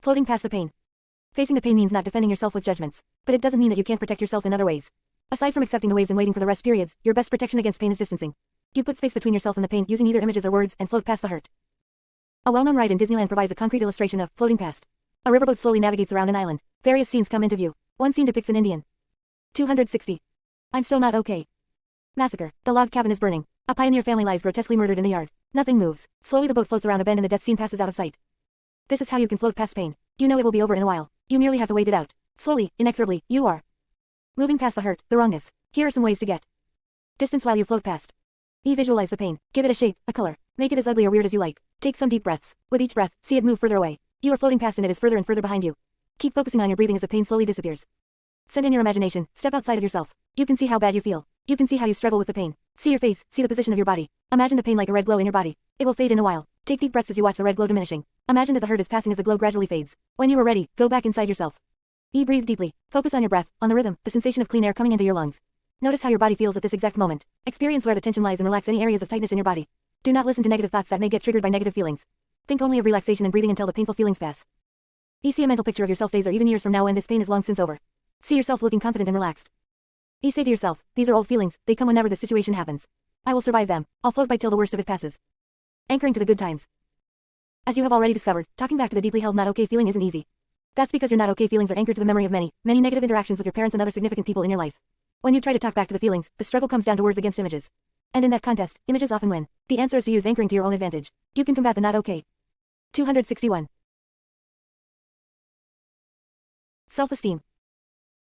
Floating past the pain. Facing the pain means not defending yourself with judgments, but it doesn't mean that you can't protect yourself in other ways. Aside from accepting the waves and waiting for the rest periods, your best protection against pain is distancing. You put space between yourself and the pain using either images or words and float past the hurt. A well-known ride in Disneyland provides a concrete illustration of floating past. A riverboat slowly navigates around an island. Various scenes come into view. One scene depicts an Indian. 260. I'm still not okay. Massacre. The log cabin is burning. A pioneer family lies grotesquely murdered in the yard. Nothing moves. Slowly the boat floats around a bend and the death scene passes out of sight. This is how you can float past pain. You know it will be over in a while. You merely have to wait it out. Slowly, inexorably, you are moving past the hurt, the wrongness. Here are some ways to get distance while you float past. Visualize the pain. Give it a shape, a color. Make it as ugly or weird as you like. Take some deep breaths. With each breath, see it move further away. You are floating past and it is further and further behind you. Keep focusing on your breathing as the pain slowly disappears. Send in your imagination. Step outside of yourself. You can see how bad you feel. You can see how you struggle with the pain. See your face. See the position of your body. Imagine the pain like a red glow in your body. It will fade in a while. Take deep breaths as you watch the red glow diminishing. Imagine that the hurt is passing as the glow gradually fades. When you are ready, go back inside yourself. Breathe deeply. Focus on your breath, on the rhythm, the sensation of clean air coming into your lungs. Notice how your body feels at this exact moment. Experience where the tension lies and relax any areas of tightness in your body. Do not listen to negative thoughts that may get triggered by negative feelings. Think only of relaxation and breathing until the painful feelings pass. See a mental picture of yourself days or even years from now when this pain is long since over. See yourself looking confident and relaxed. Say to yourself, these are old feelings, they come whenever the situation happens. I will survive them. I'll float by till the worst of it passes. Anchoring to the good times. As you have already discovered, talking back to the deeply held not okay feeling isn't easy. That's because your not okay feelings are anchored to the memory of many negative interactions with your parents and other significant people in your life. When you try to talk back to the feelings, the struggle comes down to words against images. And in that contest, images often win. The answer is to use anchoring to your own advantage. You can combat the not okay. 261. Self-esteem.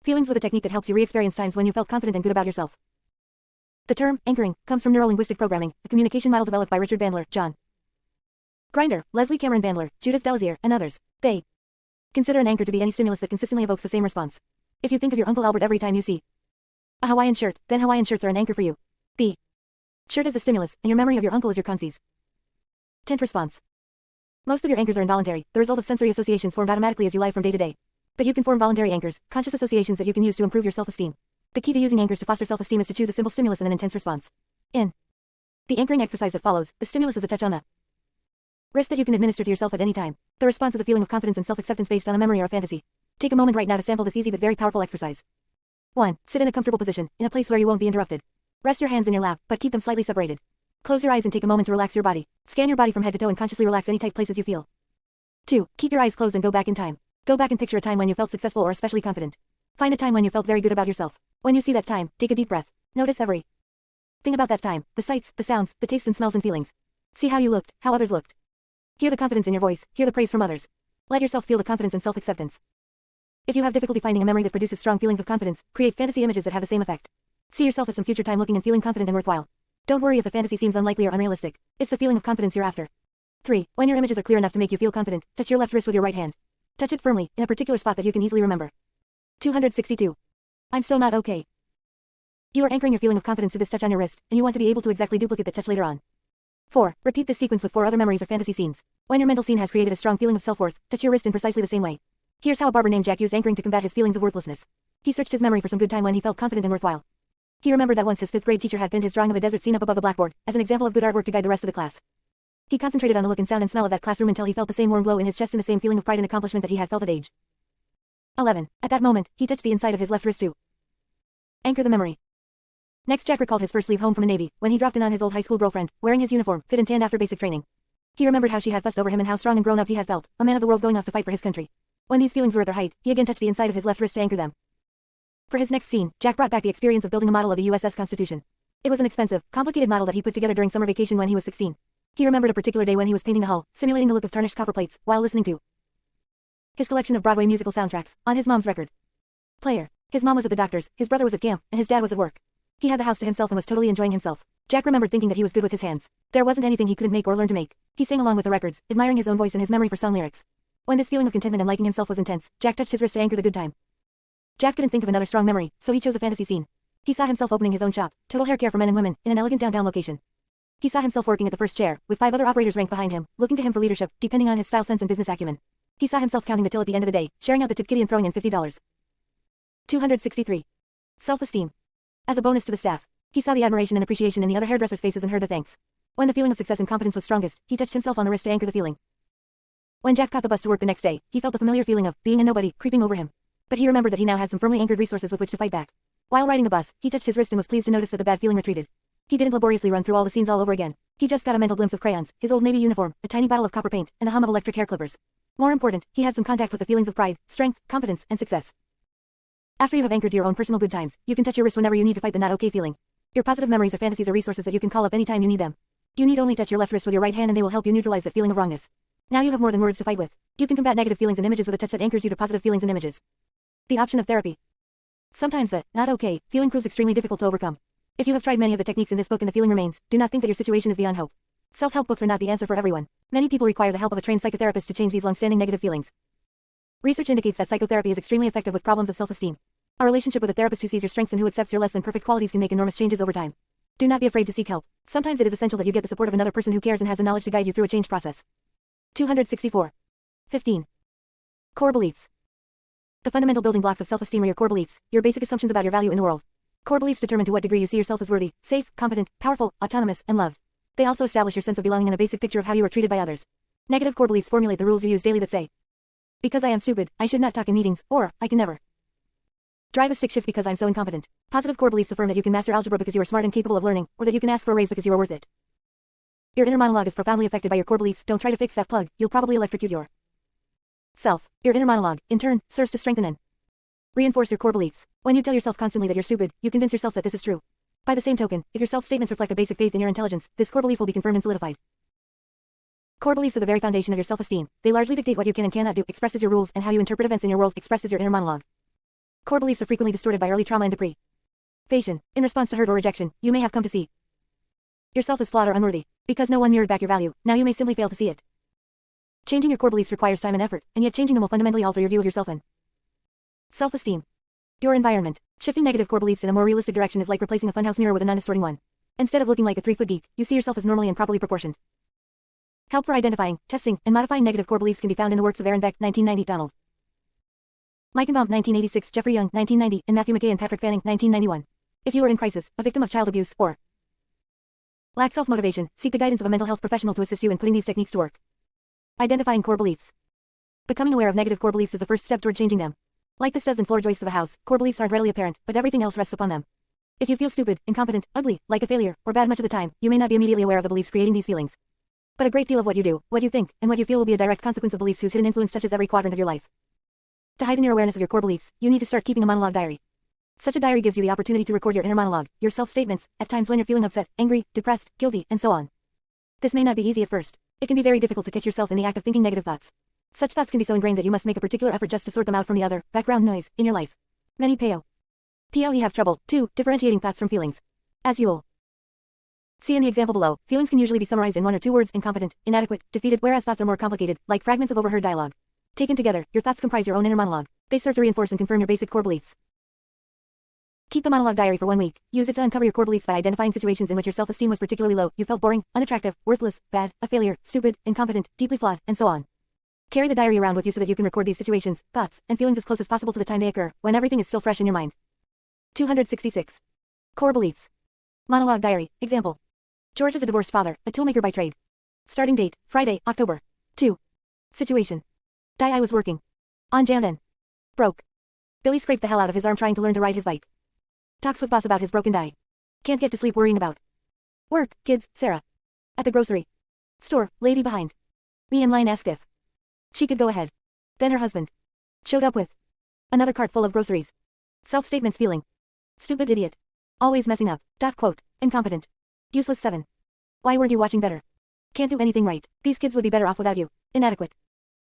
Feelings with a technique that helps you re-experience times when you felt confident and good about yourself. The term, anchoring, comes from neurolinguistic programming, a communication model developed by Richard Bandler, John Grinder, Leslie Cameron Bandler, Judith Delzier, and others. They consider an anchor to be any stimulus that consistently evokes the same response. If you think of your Uncle Albert every time you see a Hawaiian shirt, then Hawaiian shirts are an anchor for you. The shirt is the stimulus, and your memory of your uncle is your concise tent response. Most of your anchors are involuntary, the result of sensory associations formed automatically as you live from day to day. But you can form voluntary anchors, conscious associations that you can use to improve your self-esteem. The key to using anchors to foster self-esteem is to choose a simple stimulus and an intense response. In the anchoring exercise that follows, the stimulus is a touch on the wrist that you can administer to yourself at any time. The response is a feeling of confidence and self-acceptance based on a memory or a fantasy. Take a moment right now to sample this easy but very powerful exercise. 1. Sit in a comfortable position, in a place where you won't be interrupted. Rest your hands in your lap, but keep them slightly separated. Close your eyes and take a moment to relax your body. Scan your body from head to toe and consciously relax any tight places you feel. 2. Keep your eyes closed and go back in time. Go back and picture a time when you felt successful or especially confident. Find a time when you felt very good about yourself. When you see that time, take a deep breath. Notice every thing about that time, the sights, the sounds, the tastes and smells and feelings. See how you looked, how others looked. Hear the confidence in your voice, hear the praise from others. Let yourself feel the confidence and self-acceptance. If you have difficulty finding a memory that produces strong feelings of confidence, create fantasy images that have the same effect. See yourself at some future time looking and feeling confident and worthwhile. Don't worry if the fantasy seems unlikely or unrealistic. It's the feeling of confidence you're after. 3. When your images are clear enough to make you feel confident, touch your left wrist with your right hand. Touch it firmly, in a particular spot that you can easily remember. 262. I'm still not okay. You are anchoring your feeling of confidence to this touch on your wrist, and you want to be able to exactly duplicate that touch later on. 4. Repeat this sequence with 4 other memories or fantasy scenes. When your mental scene has created a strong feeling of self-worth, touch your wrist in precisely the same way. Here's how a barber named Jack used anchoring to combat his feelings of worthlessness. He searched his memory for some good time when he felt confident and worthwhile. He remembered that once his 5th grade teacher had pinned his drawing of a desert scene up above the blackboard, as an example of good artwork to guide the rest of the class. He concentrated on the look and sound and smell of that classroom until he felt the same warm glow in his chest and the same feeling of pride and accomplishment that he had felt at age 11. At that moment, he touched the inside of his left wrist to anchor the memory. Next, Jack recalled his first leave home from the Navy, when he dropped in on his old high school girlfriend, wearing his uniform, fit and tanned after basic training. He remembered how she had fussed over him and how strong and grown up he had felt, a man of the world going off to fight for his country. When these feelings were at their height, he again touched the inside of his left wrist to anchor them. For his next scene, Jack brought back the experience of building a model of the USS Constitution. It was an expensive, complicated model that he put together during summer vacation when he was 16. He remembered a particular day when he was painting the hull, simulating the look of tarnished copper plates, while listening to his collection of Broadway musical soundtracks, on his mom's record player. His mom was at the doctor's, his brother was at camp, and his dad was at work. He had the house to himself and was totally enjoying himself. Jack remembered thinking that he was good with his hands. There wasn't anything he couldn't make or learn to make. He sang along with the records, admiring his own voice and his memory for song lyrics. When this feeling of contentment and liking himself was intense, Jack touched his wrist to anchor the good time. Jack couldn't think of another strong memory, so he chose a fantasy scene. He saw himself opening his own shop, Total Hair Care for men and women, in an elegant downtown location. He saw himself working at the first chair, with 5 other operators ranked behind him, looking to him for leadership, depending on his style sense and business acumen. He saw himself counting the till at the end of the day, sharing out the tip kitty and throwing in $50. 263. Self-esteem. As a bonus to the staff, he saw the admiration and appreciation in the other hairdressers' faces and heard their thanks. When the feeling of success and competence was strongest, he touched himself on the wrist to anchor the feeling. When Jack caught the bus to work the next day, he felt the familiar feeling of being a nobody creeping over him. But he remembered that he now had some firmly anchored resources with which to fight back. While riding the bus, he touched his wrist and was pleased to notice that the bad feeling retreated. He didn't laboriously run through all the scenes all over again. He just got a mental glimpse of crayons, his old Navy uniform, a tiny bottle of copper paint, and the hum of electric hair clippers. More important, he had some contact with the feelings of pride, strength, competence, and success. After you have anchored to your own personal good times, you can touch your wrist whenever you need to fight the not okay feeling. Your positive memories or fantasies are resources that you can call up anytime you need them. You need only touch your left wrist with your right hand and they will help you neutralize that feeling of wrongness. Now you have more than words to fight with. You can combat negative feelings and images with a touch that anchors you to positive feelings and images. The option of therapy. Sometimes the not okay feeling proves extremely difficult to overcome. If you have tried many of the techniques in this book and the feeling remains, do not think that your situation is beyond hope. Self-help books are not the answer for everyone. Many people require the help of a trained psychotherapist to change these long-standing negative feelings. Research indicates that psychotherapy is extremely effective with problems of self-esteem. A relationship with a therapist who sees your strengths and who accepts your less than perfect qualities can make enormous changes over time. Do not be afraid to seek help. Sometimes it is essential that you get the support of another person who cares and has the knowledge to guide you through a change process. 264. 15. Core beliefs. The fundamental building blocks of self-esteem are your core beliefs, your basic assumptions about your value in the world. Core beliefs determine to what degree you see yourself as worthy, safe, competent, powerful, autonomous, and loved. They also establish your sense of belonging and a basic picture of how you are treated by others. Negative core beliefs formulate the rules you use daily that say, because I am stupid, I should not talk in meetings, or, I can never drive a stick shift because I'm so incompetent. Positive core beliefs affirm that you can master algebra because you are smart and capable of learning, or that you can ask for a raise because you are worth it. Your inner monologue is profoundly affected by your core beliefs. Don't try to fix that plug, you'll probably electrocute your self. Your inner monologue, in turn, serves to strengthen and reinforce your core beliefs. When you tell yourself constantly that you're stupid, you convince yourself that this is true. By the same token, if your self-statements reflect a basic faith in your intelligence, this core belief will be confirmed and solidified. Core beliefs are the very foundation of your self-esteem. They largely dictate what you can and cannot do, expresses your rules, and how you interpret events in your world, expresses your inner monologue. Core beliefs are frequently distorted by early trauma and deprivation. In response to hurt or rejection, you may have come to see yourself as flawed or unworthy. Because no one mirrored back your value, now you may simply fail to see it. Changing your core beliefs requires time and effort, and yet changing them will fundamentally alter your view of yourself and self-esteem. Your environment. Shifting negative core beliefs in a more realistic direction is like replacing a funhouse mirror with a non-distorting one. Instead of looking like a 3-foot geek, you see yourself as normally and properly proportioned. Help for identifying, testing, and modifying negative core beliefs can be found in the works of Aaron Beck, 1990, Donald Meichenbaum, 1986, Jeffrey Young, 1990, and Matthew McKay and Patrick Fanning, 1991. If you are in crisis, a victim of child abuse, or lack self-motivation, seek the guidance of a mental health professional to assist you in putting these techniques to work. Identifying core beliefs. Becoming aware of negative core beliefs is the first step toward changing them. Like the studs and floor joists of a house, core beliefs aren't readily apparent, but everything else rests upon them. If you feel stupid, incompetent, ugly, like a failure, or bad much of the time, you may not be immediately aware of the beliefs creating these feelings. But a great deal of what you do, what you think, and what you feel will be a direct consequence of beliefs whose hidden influence touches every quadrant of your life. To heighten your awareness of your core beliefs, you need to start keeping a monologue diary. Such a diary gives you the opportunity to record your inner monologue, your self-statements, at times when you're feeling upset, angry, depressed, guilty, and so on. This may not be easy at first. It can be very difficult to catch yourself in the act of thinking negative thoughts. Such thoughts can be so ingrained that you must make a particular effort just to sort them out from the other, background noise, in your life. Many PLE have trouble, too, differentiating thoughts from feelings. As you'll see in the example below, feelings can usually be summarized in 1 or 2 words: incompetent, inadequate, defeated, whereas thoughts are more complicated, like fragments of overheard dialogue. Taken together, your thoughts comprise your own inner monologue. They serve to reinforce and confirm your basic core beliefs. Keep the monologue diary for 1 week. Use it to uncover your core beliefs by identifying situations in which your self-esteem was particularly low, you felt boring, unattractive, worthless, bad, a failure, stupid, incompetent, deeply flawed, and so on. Carry the diary around with you so that you can record these situations, thoughts, and feelings as close as possible to the time they occur, when everything is still fresh in your mind. 266. Core beliefs. Monologue diary. Example. George is a divorced father, a toolmaker by trade. Starting date, Friday, October 2. Situation. I was working on jammed and broke. Billy scraped the hell out of his arm trying to learn to ride his bike. Talks with boss about his broken die. Can't get to sleep worrying about work, kids, Sarah. At the grocery store, lady behind me in line asked if she could go ahead. Then her husband showed up with another cart full of groceries. Self-statements feeling stupid idiot. Always messing up. Quote. Incompetent. Useless 7. Why weren't you watching better? Can't do anything right. These kids would be better off without you. Inadequate.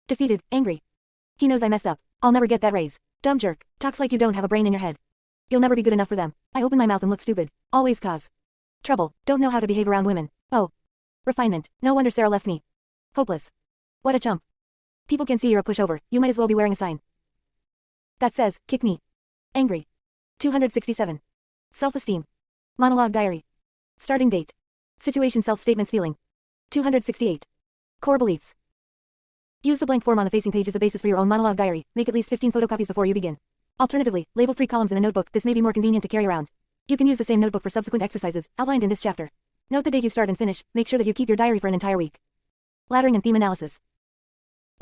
Defeated, angry. He knows I messed up. I'll never get that raise. Dumb jerk. Talks like you don't have a brain in your head. You'll never be good enough for them. I open my mouth and look stupid. Always cause trouble. Don't know how to behave around women. Oh. Refinement. No wonder Sarah left me. Hopeless. What a chump. People can see you're a pushover. You might as well be wearing a sign that says, kick me. Angry. 267. Self-esteem. Monologue diary. Starting date. Situation self-statements feeling. 268. Core beliefs. Use the blank form on the facing page as a basis for your own monologue diary. Make at least 15 photocopies before you begin. Alternatively, label 3 columns in a notebook. This may be more convenient to carry around. You can use the same notebook for subsequent exercises, outlined in this chapter. Note the date you start and finish. Make sure that you keep your diary for an entire week. Laddering and theme analysis.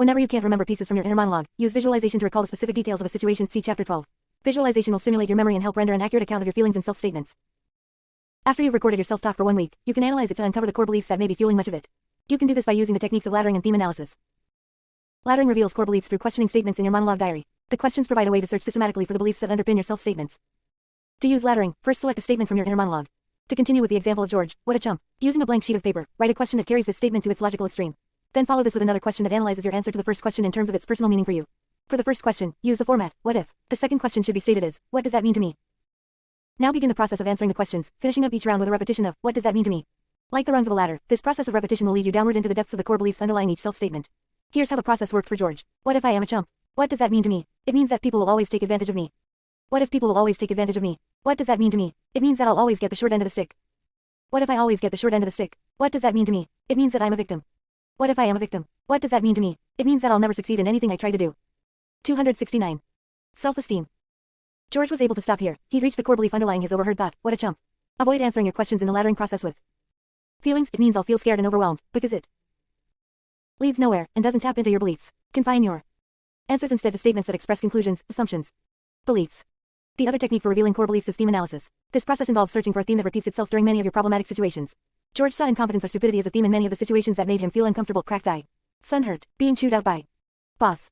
Whenever you can't remember pieces from your inner monologue, use visualization to recall the specific details of a situation. See Chapter 12. Visualization will stimulate your memory and help render an accurate account of your feelings and self-statements. After you've recorded your self-talk for 1 week, you can analyze it to uncover the core beliefs that may be fueling much of it. You can do this by using the techniques of laddering and theme analysis. Laddering reveals core beliefs through questioning statements in your monologue diary. The questions provide a way to search systematically for the beliefs that underpin your self-statements. To use laddering, first select a statement from your inner monologue. To continue with the example of George, what a chump. Using a blank sheet of paper, write a question that carries this statement to its logical extreme. Then follow this with another question that analyzes your answer to the first question in terms of its personal meaning for you. For the first question, use the format, what if? The second question should be stated as, what does that mean to me? Now begin the process of answering the questions, finishing up each round with a repetition of, what does that mean to me? Like the rungs of a ladder, this process of repetition will lead you downward into the depths of the core beliefs underlying each self-statement. Here's how the process worked for George. What if I am a chump? What does that mean to me? It means that people will always take advantage of me. What if people will always take advantage of me? What does that mean to me? It means that I'll always get the short end of the stick. What if I always get the short end of the stick? What does that mean to me? It means that I'm a victim. What if I am a victim? What does that mean to me? It means that I'll never succeed in anything I try to do. 269. Self-esteem. George was able to stop here. He'd reached the core belief underlying his overheard thought, what a chump. Avoid answering your questions in the laddering process with feelings. It means I'll feel scared and overwhelmed, because it leads nowhere and doesn't tap into your beliefs. Confine your answers instead to statements that express conclusions, assumptions, beliefs. The other technique for revealing core beliefs is theme analysis. This process involves searching for a theme that repeats itself during many of your problematic situations. George saw incompetence or stupidity as a theme in many of the situations that made him feel uncomfortable. Cracked eye. Son hurt. Being chewed out by boss.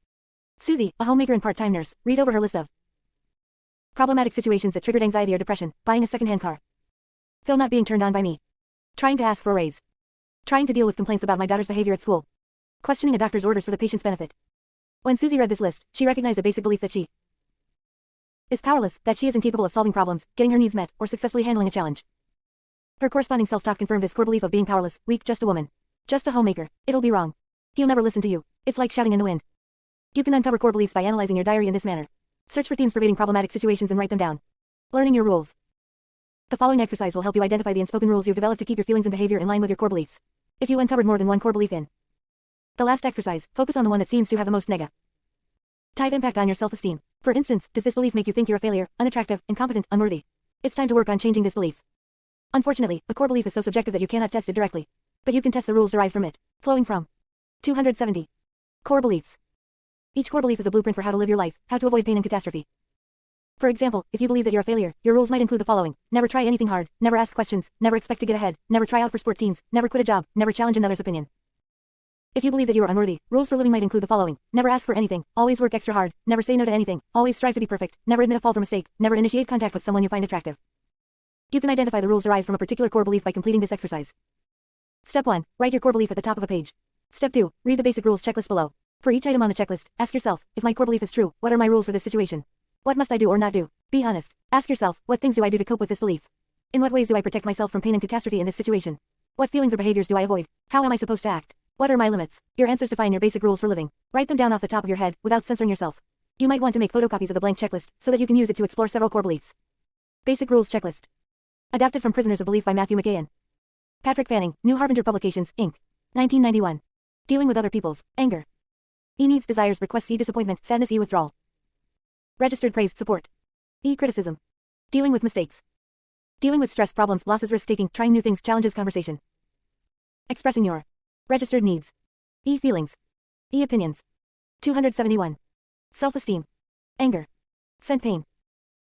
Susie, a homemaker and part-time nurse, read over her list of problematic situations that triggered anxiety or depression. Buying a second-hand car. Phil not being turned on by me. Trying to ask for a raise. Trying to deal with complaints about my daughter's behavior at school. Questioning a doctor's orders for the patient's benefit. When Susie read this list, she recognized a basic belief that she is powerless, that she is incapable of solving problems, getting her needs met, or successfully handling a challenge. Her corresponding self-talk confirmed this core belief of being powerless, weak, just a woman. Just a homemaker. It'll be wrong. He'll never listen to you. It's like shouting in the wind. You can uncover core beliefs by analyzing your diary in this manner. Search for themes pervading problematic situations and write them down. Learning your rules. The following exercise will help you identify the unspoken rules you've developed to keep your feelings and behavior in line with your core beliefs. If you uncovered more than one core belief in the last exercise, focus on the one that seems to have the most negative impact on your self-esteem. For instance, does this belief make you think you're a failure, unattractive, incompetent, unworthy? It's time to work on changing this belief. Unfortunately, a core belief is so subjective that you cannot test it directly. But you can test the rules derived from it, flowing from 270 core beliefs. Each core belief is a blueprint for how to live your life, how to avoid pain and catastrophe. For example, if you believe that you're a failure, your rules might include the following: never try anything hard, never ask questions, never expect to get ahead, never try out for sport teams, never quit a job, never challenge another's opinion. If you believe that you are unworthy, rules for living might include the following: never ask for anything, always work extra hard, never say no to anything, always strive to be perfect, never admit a fault or mistake, never initiate contact with someone you find attractive. You can identify the rules derived from a particular core belief by completing this exercise. Step 1. Write your core belief at the top of a page. Step 2. Read the basic rules checklist below. For each item on the checklist, ask yourself, if my core belief is true, what are my rules for this situation? What must I do or not do? Be honest. Ask yourself, what things do I do to cope with this belief? In what ways do I protect myself from pain and catastrophe in this situation? What feelings or behaviors do I avoid? How am I supposed to act? What are my limits? Your answers define your basic rules for living. Write them down off the top of your head, without censoring yourself. You might want to make photocopies of the blank checklist, so that you can use it to explore several core beliefs. Basic Rules Checklist. Adapted from Prisoners of Belief by Matthew McKeon. Patrick Fanning, New Harbinger Publications, Inc. 1991. Dealing with other people's anger. E needs, desires, requests. E disappointment, sadness. E withdrawal. Registered praise, support. E criticism. Dealing with mistakes. Dealing with stress, problems, losses, risk-taking, trying new things, challenges, conversation. Expressing your registered needs. E feelings. E opinions. 271. Self-esteem. Anger. Scent, pain.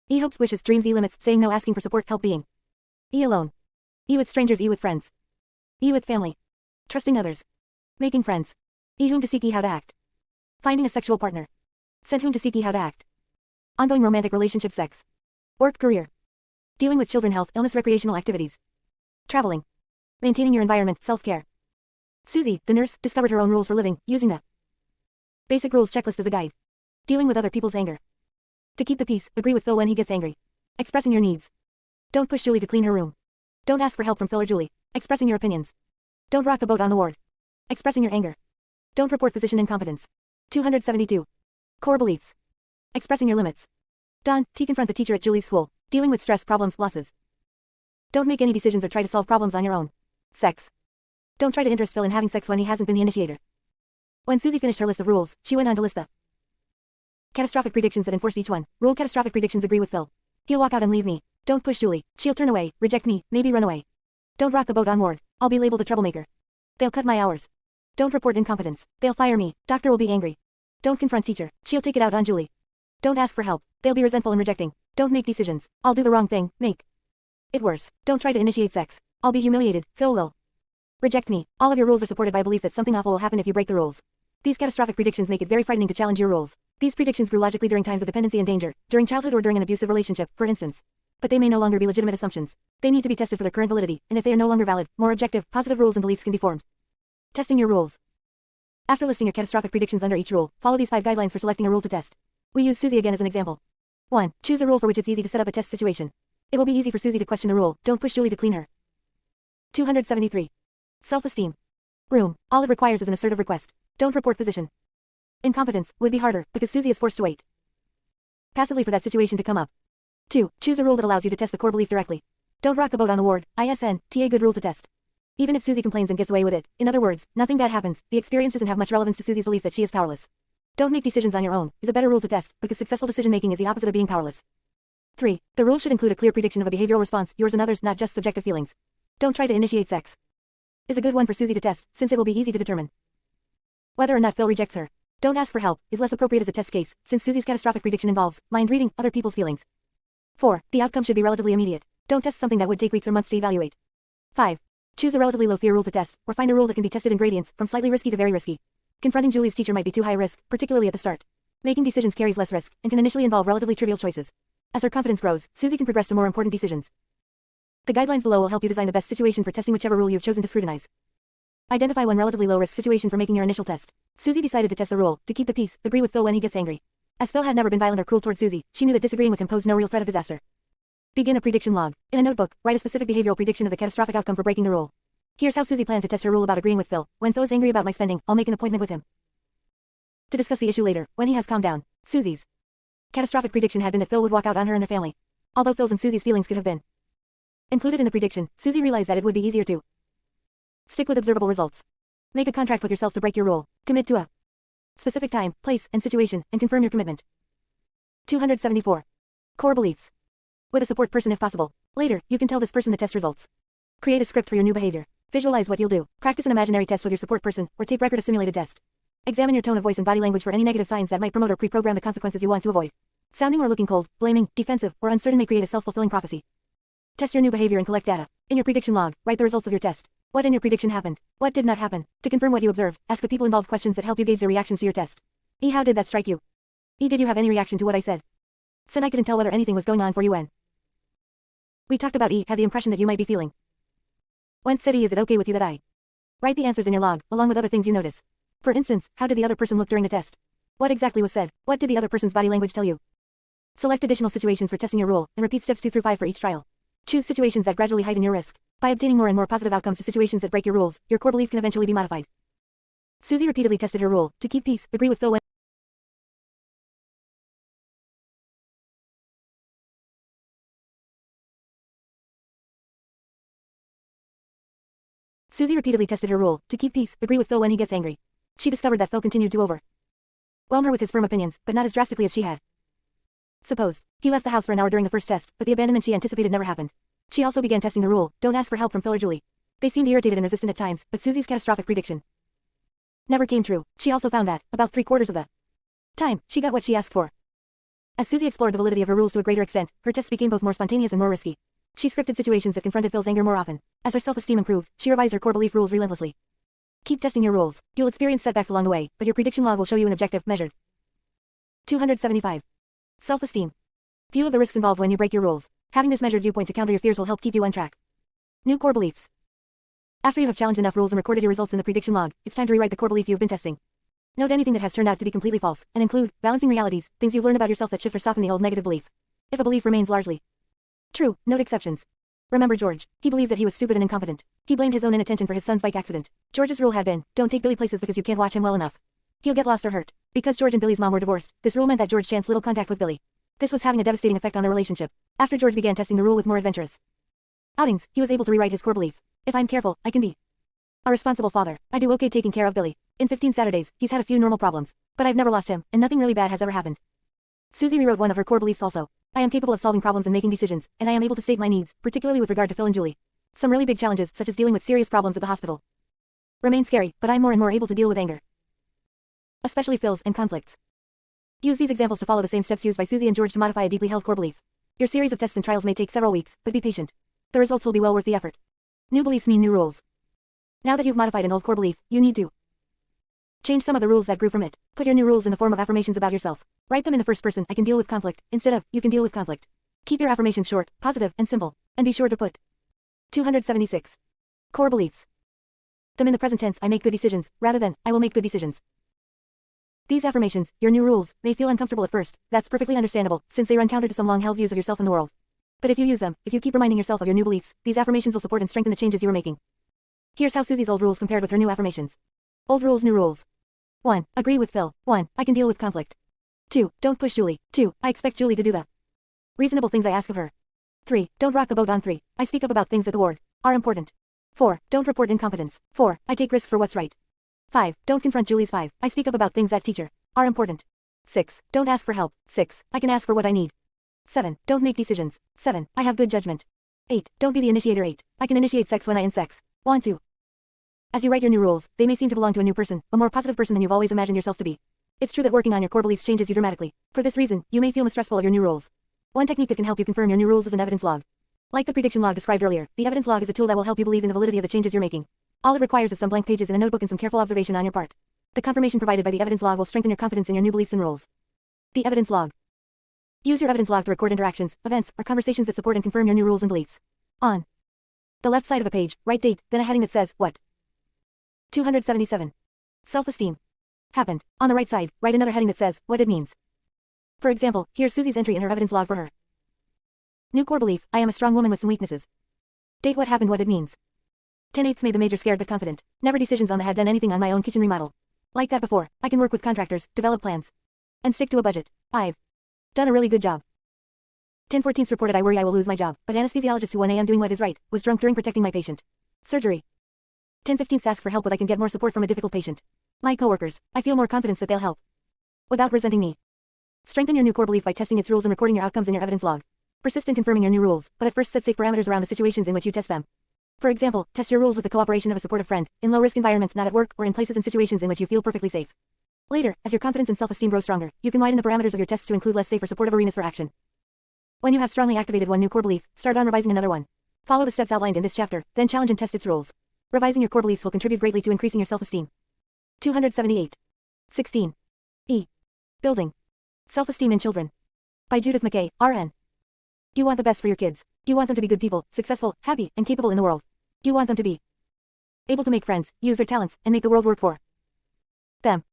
E hopes, wishes, dreams. E limits, saying no, asking for support, help, being. E alone. E with strangers. E with friends. E with family. Trusting others. Making friends. E whom to seek. E how to act. Finding a sexual partner. Sent whom to seek. E how to act. Ongoing romantic relationship, sex. Work, career. Dealing with children, health, illness, recreational activities. Traveling. Maintaining your environment, self-care. Susie, the nurse, discovered her own rules for living, using the Basic Rules Checklist as a guide. Dealing with other people's anger. To keep the peace, agree with Phil when he gets angry. Expressing your needs. Don't push Julie to clean her room. Don't ask for help from Phil or Julie. Expressing your opinions. Don't rock the boat on the ward. Expressing your anger. Don't report physician incompetence. 272. Core Beliefs. Expressing your limits. Don, T. Confront the teacher at Julie's school. Dealing with stress, problems, losses. Don't make any decisions or try to solve problems on your own. Sex. Don't try to interest Phil in having sex when he hasn't been the initiator. When Susie finished her list of rules, she went on to list the catastrophic predictions that enforce each one. Rule: catastrophic predictions: agree with Phil. He'll walk out and leave me. Don't push Julie. She'll turn away, reject me, maybe run away. Don't rock the boat on ward. I'll be labeled a troublemaker. They'll cut my hours. Don't report incompetence. They'll fire me. Doctor will be angry. Don't confront teacher. She'll take it out on Julie. Don't ask for help. They'll be resentful and rejecting. Don't make decisions. I'll do the wrong thing. Make it worse. Don't try to initiate sex. I'll be humiliated. Phil will reject me. All of your rules are supported by belief that something awful will happen if you break the rules. These catastrophic predictions make it very frightening to challenge your rules. These predictions grew logically during times of dependency and danger, during childhood or during an abusive relationship, for instance. But they may no longer be legitimate assumptions. They need to be tested for their current validity, and if they are no longer valid, more objective, positive rules and beliefs can be formed. Testing your rules. After listing your catastrophic predictions under each rule, follow these 5 guidelines for selecting a rule to test. We use Susie again as an example. 1. Choose a rule for which it's easy to set up a test situation. It will be easy for Susie to question the rule. Don't push Julie to clean her. 273. Self-esteem. Room. All it requires is an assertive request. Don't report position. Incompetence would be harder, because Susie is forced to wait passively for that situation to come up. 2. Choose a rule that allows you to test the core belief directly. Don't rock the boat on the ward. ISNT good rule to test. Even if Susie complains and gets away with it, in other words, nothing bad happens, the experience doesn't have much relevance to Susie's belief that she is powerless. Don't make decisions on your own, is a better rule to test, because successful decision-making is the opposite of being powerless. 3. The rule should include a clear prediction of a behavioral response, yours and others, not just subjective feelings. Don't try to initiate sex. Is a good one for Susie to test, since it will be easy to determine whether or not Phil rejects her. Don't ask for help, is less appropriate as a test case, since Susie's catastrophic prediction involves mind reading other people's feelings. 4. The outcome should be relatively immediate. Don't test something that would take weeks or months to evaluate. 5. Choose a relatively low fear rule to test, or find a rule that can be tested in gradients, from slightly risky to very risky. Confronting Julie's teacher might be too high risk, particularly at the start. Making decisions carries less risk, and can initially involve relatively trivial choices. As her confidence grows, Susie can progress to more important decisions. The guidelines below will help you design the best situation for testing whichever rule you've chosen to scrutinize. Identify one relatively low-risk situation for making your initial test. Susie decided to test the rule, to keep the peace, agree with Phil when he gets angry. As Phil had never been violent or cruel toward Susie, she knew that disagreeing with him posed no real threat of disaster. Begin a prediction log. In a notebook, write a specific behavioral prediction of the catastrophic outcome for breaking the rule. Here's how Susie planned to test her rule about agreeing with Phil. When Phil is angry about my spending, I'll make an appointment with him to discuss the issue later, when he has calmed down. Susie's catastrophic prediction had been that Phil would walk out on her and her family. Although Phil's and Susie's feelings could have been included in the prediction, Susie realized that it would be easier to stick with observable results. Make a contract with yourself to break your rule. Commit to a specific time, place, and situation, and confirm your commitment. 274. Core beliefs. With a support person if possible. Later, you can tell this person the test results. Create a script for your new behavior. Visualize what you'll do. Practice an imaginary test with your support person, or tape record a simulated test. Examine your tone of voice and body language for any negative signs that might promote or pre-program the consequences you want to avoid. Sounding or looking cold, blaming, defensive, or uncertain may create a self-fulfilling prophecy. Test your new behavior and collect data. In your prediction log, write the results of your test. What in your prediction happened? What did not happen? To confirm what you observed, ask the people involved questions that help you gauge their reactions to your test. E. How did that strike you? E. Did you have any reaction to what I said? Sen. I couldn't tell whether anything was going on for you when we talked about E. Had the impression that you might be feeling. When said E. Is it okay with you that I write the answers in your log, along with other things you notice? For instance, how did the other person look during the test? What exactly was said? What did the other person's body language tell you? Select additional situations for testing your rule, and repeat steps 2 through 5 for each trial. Choose situations that gradually heighten your risk. By obtaining more and more positive outcomes to situations that break your rules, your core belief can eventually be modified. Susie repeatedly tested her rule, to keep peace, agree with Phil when Susie repeatedly tested her rule, to keep peace, agree with Phil when he gets angry. She discovered that Phil continued to overwhelm her with his firm opinions, but not as drastically as she had supposed. He left the house for an hour during the first test, but the abandonment she anticipated never happened. She also began testing the rule, don't ask for help from Phil or Julie. They seemed irritated and resistant at times, but Susie's catastrophic prediction never came true. She also found that, about 3/4 of the time, she got what she asked for. As Susie explored the validity of her rules to a greater extent, her tests became both more spontaneous and more risky. She scripted situations that confronted Phil's anger more often. As her self-esteem improved, she revised her core belief rules relentlessly. Keep testing your rules. You'll experience setbacks along the way, but your prediction log will show you an objective, measured. 275. Self-esteem. View of the risks involved when you break your rules. Having this measured viewpoint to counter your fears will help keep you on track. New core beliefs. After you have challenged enough rules and recorded your results in the prediction log, it's time to rewrite the core belief you've been testing. Note anything that has turned out to be completely false, and include balancing realities, things you've learned about yourself that shift or soften the old negative belief. If a belief remains largely true, note exceptions. Remember George. He believed that he was stupid and incompetent. He blamed his own inattention for his son's bike accident. George's rule had been, don't take Billy places because you can't watch him well enough. He'll get lost or hurt. Because George and Billy's mom were divorced, this rule meant that George chanced little contact with Billy. This was having a devastating effect on their relationship. After George began testing the rule with more adventurous outings, he was able to rewrite his core belief. If I'm careful, I can be a responsible father. I do okay taking care of Billy. In 15 Saturdays, he's had a few normal problems. But I've never lost him, and nothing really bad has ever happened. Susie rewrote one of her core beliefs also. I am capable of solving problems and making decisions, and I am able to state my needs, particularly with regard to Phil and Julie. Some really big challenges, such as dealing with serious problems at the hospital. Remain scary, but I'm more and more able to deal with anger. Especially fills and conflicts. Use these examples to follow the same steps used by Susie and George to modify a deeply held core belief. Your series of tests and trials may take several weeks, but be patient. The results will be well worth the effort. New beliefs mean new rules. Now that you've modified an old core belief, you need to change some of the rules that grew from it. Put your new rules in the form of affirmations about yourself. Write them in the first person, I can deal with conflict, instead of, you can deal with conflict. Keep your affirmations short, positive, and simple. And be sure to put 276 core beliefs them in the present tense, I make good decisions, rather than, I will make good decisions. These affirmations, your new rules, may feel uncomfortable at first. That's perfectly understandable, since they run counter to some long-held views of yourself and the world. But if you use them, if you keep reminding yourself of your new beliefs, these affirmations will support and strengthen the changes you are making. Here's how Susie's old rules compared with her new affirmations. Old rules, new rules. 1. Agree with Phil. 1. I can deal with conflict. 2. Don't push Julie. 2. I expect Julie to do the reasonable things I ask of her. 3. Don't rock the boat on 3. I speak up about things that the ward are important. 4. Don't report incompetence. 4. I take risks for what's right. 5. Don't confront Julie's 5. I speak up about things that teacher are important. 6. Don't ask for help. 6. I can ask for what I need. 7. Don't make decisions. 7. I have good judgment. 8. Don't be the initiator. 8. I can initiate sex when I in sex want to. As you write your new rules, they may seem to belong to a new person, a more positive person than you've always imagined yourself to be. It's true that working on your core beliefs changes you dramatically. For this reason, you may feel mistrustful of your new rules. One technique that can help you confirm your new rules is an evidence log. Like the prediction log described earlier, the evidence log is a tool that will help you believe in the validity of the changes you're making. All it requires is some blank pages in a notebook and some careful observation on your part. The confirmation provided by the evidence log will strengthen your confidence in your new beliefs and rules. The evidence log. Use your evidence log to record interactions, events, or conversations that support and confirm your new rules and beliefs. On the left side of a page, write date, then a heading that says, what? 277. Self-esteem. Happened. On the right side, write another heading that says, what it means. For example, here's Susie's entry in her evidence log for her new core belief, I am a strong woman with some weaknesses. Date, what happened, what it means. 10/8 made the major scared but confident. Never decisions on the head, done anything on my own kitchen remodel. Like that before, I can work with contractors, develop plans, and stick to a budget. I've done a really good job. 10/14 reported, I worry I will lose my job, but anesthesiologist who 1 a.m. doing what is right, was drunk during protecting my patient. Surgery. 10/15 ask for help, but I can get more support from a difficult patient. My coworkers, I feel more confidence that they'll help without resenting me. Strengthen your new core belief by testing its rules and recording your outcomes in your evidence log. Persist in confirming your new rules, but at first set safe parameters around the situations in which you test them. For example, test your rules with the cooperation of a supportive friend, in low-risk environments, not at work, or in places and situations in which you feel perfectly safe. Later, as your confidence and self-esteem grow stronger, you can widen the parameters of your tests to include less safe or supportive arenas for action. When you have strongly activated one new core belief, start on revising another one. Follow the steps outlined in this chapter, then challenge and test its rules. Revising your core beliefs will contribute greatly to increasing your self-esteem. 278. 16. E. Building Self-Esteem in Children. By Judith McKay, RN. You want the best for your kids. You want them to be good people, successful, happy, and capable in the world. You want them to be able to make friends, use their talents, and make the world work for them.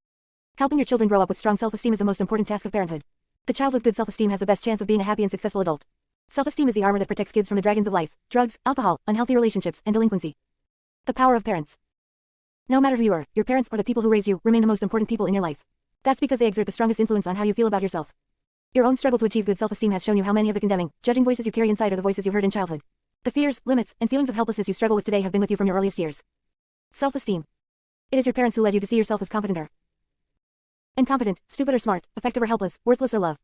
Helping your children grow up with strong self-esteem is the most important task of parenthood. The child with good self-esteem has the best chance of being a happy and successful adult. Self-esteem is the armor that protects kids from the dragons of life, drugs, alcohol, unhealthy relationships, and delinquency. The power of parents. No matter who you are, your parents or the people who raise you remain the most important people in your life. That's because they exert the strongest influence on how you feel about yourself. Your own struggle to achieve good self-esteem has shown you how many of the condemning, judging voices you carry inside are the voices you heard in childhood. The fears, limits, and feelings of helplessness you struggle with today have been with you from your earliest years. Self-esteem. It is your parents who led you to see yourself as competent or incompetent, stupid or smart, effective or helpless, worthless or love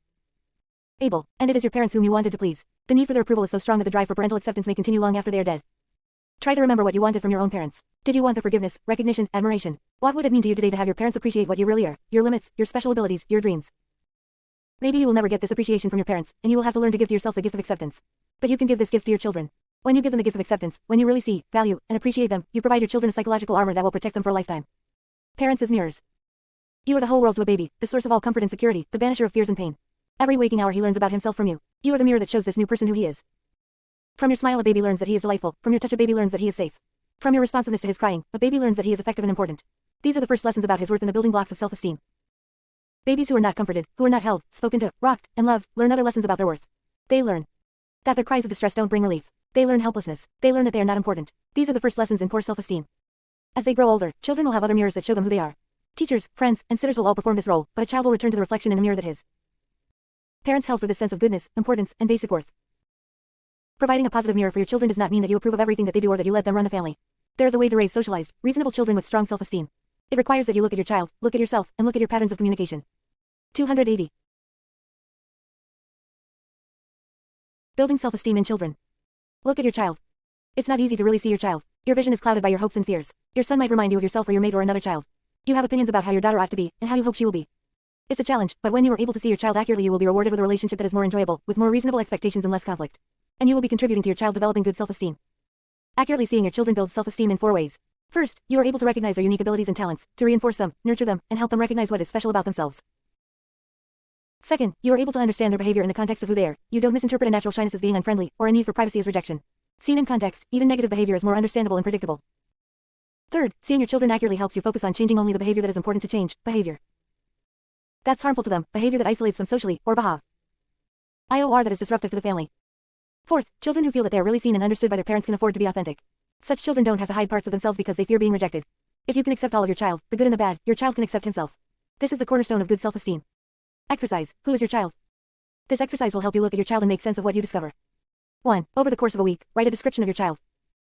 able, and it is your parents whom you wanted to please. The need for their approval is so strong that the drive for parental acceptance may continue long after they are dead. Try to remember what you wanted from your own parents. Did you want their forgiveness, recognition, admiration? What would it mean to you today to have your parents appreciate what you really are, your limits, your special abilities, your dreams? Maybe you will never get this appreciation from your parents, and you will have to learn to give to yourself the gift of acceptance. But you can give this gift to your children. When you give them the gift of acceptance, when you really see, value, and appreciate them, you provide your children a psychological armor that will protect them for a lifetime. Parents as mirrors. You are the whole world to a baby, the source of all comfort and security, the banisher of fears and pain. Every waking hour he learns about himself from you. You are the mirror that shows this new person who he is. From your smile a baby learns that he is delightful, from your touch a baby learns that he is safe. From your responsiveness to his crying, a baby learns that he is effective and important. These are the first lessons about his worth and the building blocks of self-esteem. Babies who are not comforted, who are not held, spoken to, rocked, and loved, learn other lessons about their worth. They learn that their cries of distress don't bring relief. They learn helplessness. They learn that they are not important. These are the first lessons in core self-esteem. As they grow older, children will have other mirrors that show them who they are. Teachers, friends, and sitters will all perform this role, but a child will return to the reflection in the mirror that his parents held for this sense of goodness, importance, and basic worth. Providing a positive mirror for your children does not mean that you approve of everything that they do or that you let them run the family. There is a way to raise socialized, reasonable children with strong self-esteem. It requires that you look at your child, look at yourself, and look at your patterns of communication. 280. Building self-esteem in children. Look at your child. It's not easy to really see your child. Your vision is clouded by your hopes and fears. Your son might remind you of yourself or your mate or another child. You have opinions about how your daughter ought to be, and how you hope she will be. It's a challenge, but when you are able to see your child accurately, you will be rewarded with a relationship that is more enjoyable, with more reasonable expectations and less conflict. And you will be contributing to your child developing good self-esteem. Accurately seeing your children builds self-esteem in 4 ways. First, you are able to recognize their unique abilities and talents, to reinforce them, nurture them, and help them recognize what is special about themselves. Second, you are able to understand their behavior in the context of who they are. You don't misinterpret a natural shyness as being unfriendly, or a need for privacy as rejection. Seen in context, even negative behavior is more understandable and predictable. Third, seeing your children accurately helps you focus on changing only the behavior that is important to change, behavior that's harmful to them, behavior that isolates them socially, or IOR that is disruptive to the family. Fourth, children who feel that they are really seen and understood by their parents can afford to be authentic. Such children don't have to hide parts of themselves because they fear being rejected. If you can accept all of your child, the good and the bad, your child can accept himself. This is the cornerstone of good self-esteem. Exercise. Who is your child? This exercise will help you look at your child and make sense of what you discover. 1. Over the course of a week, write a description of your child.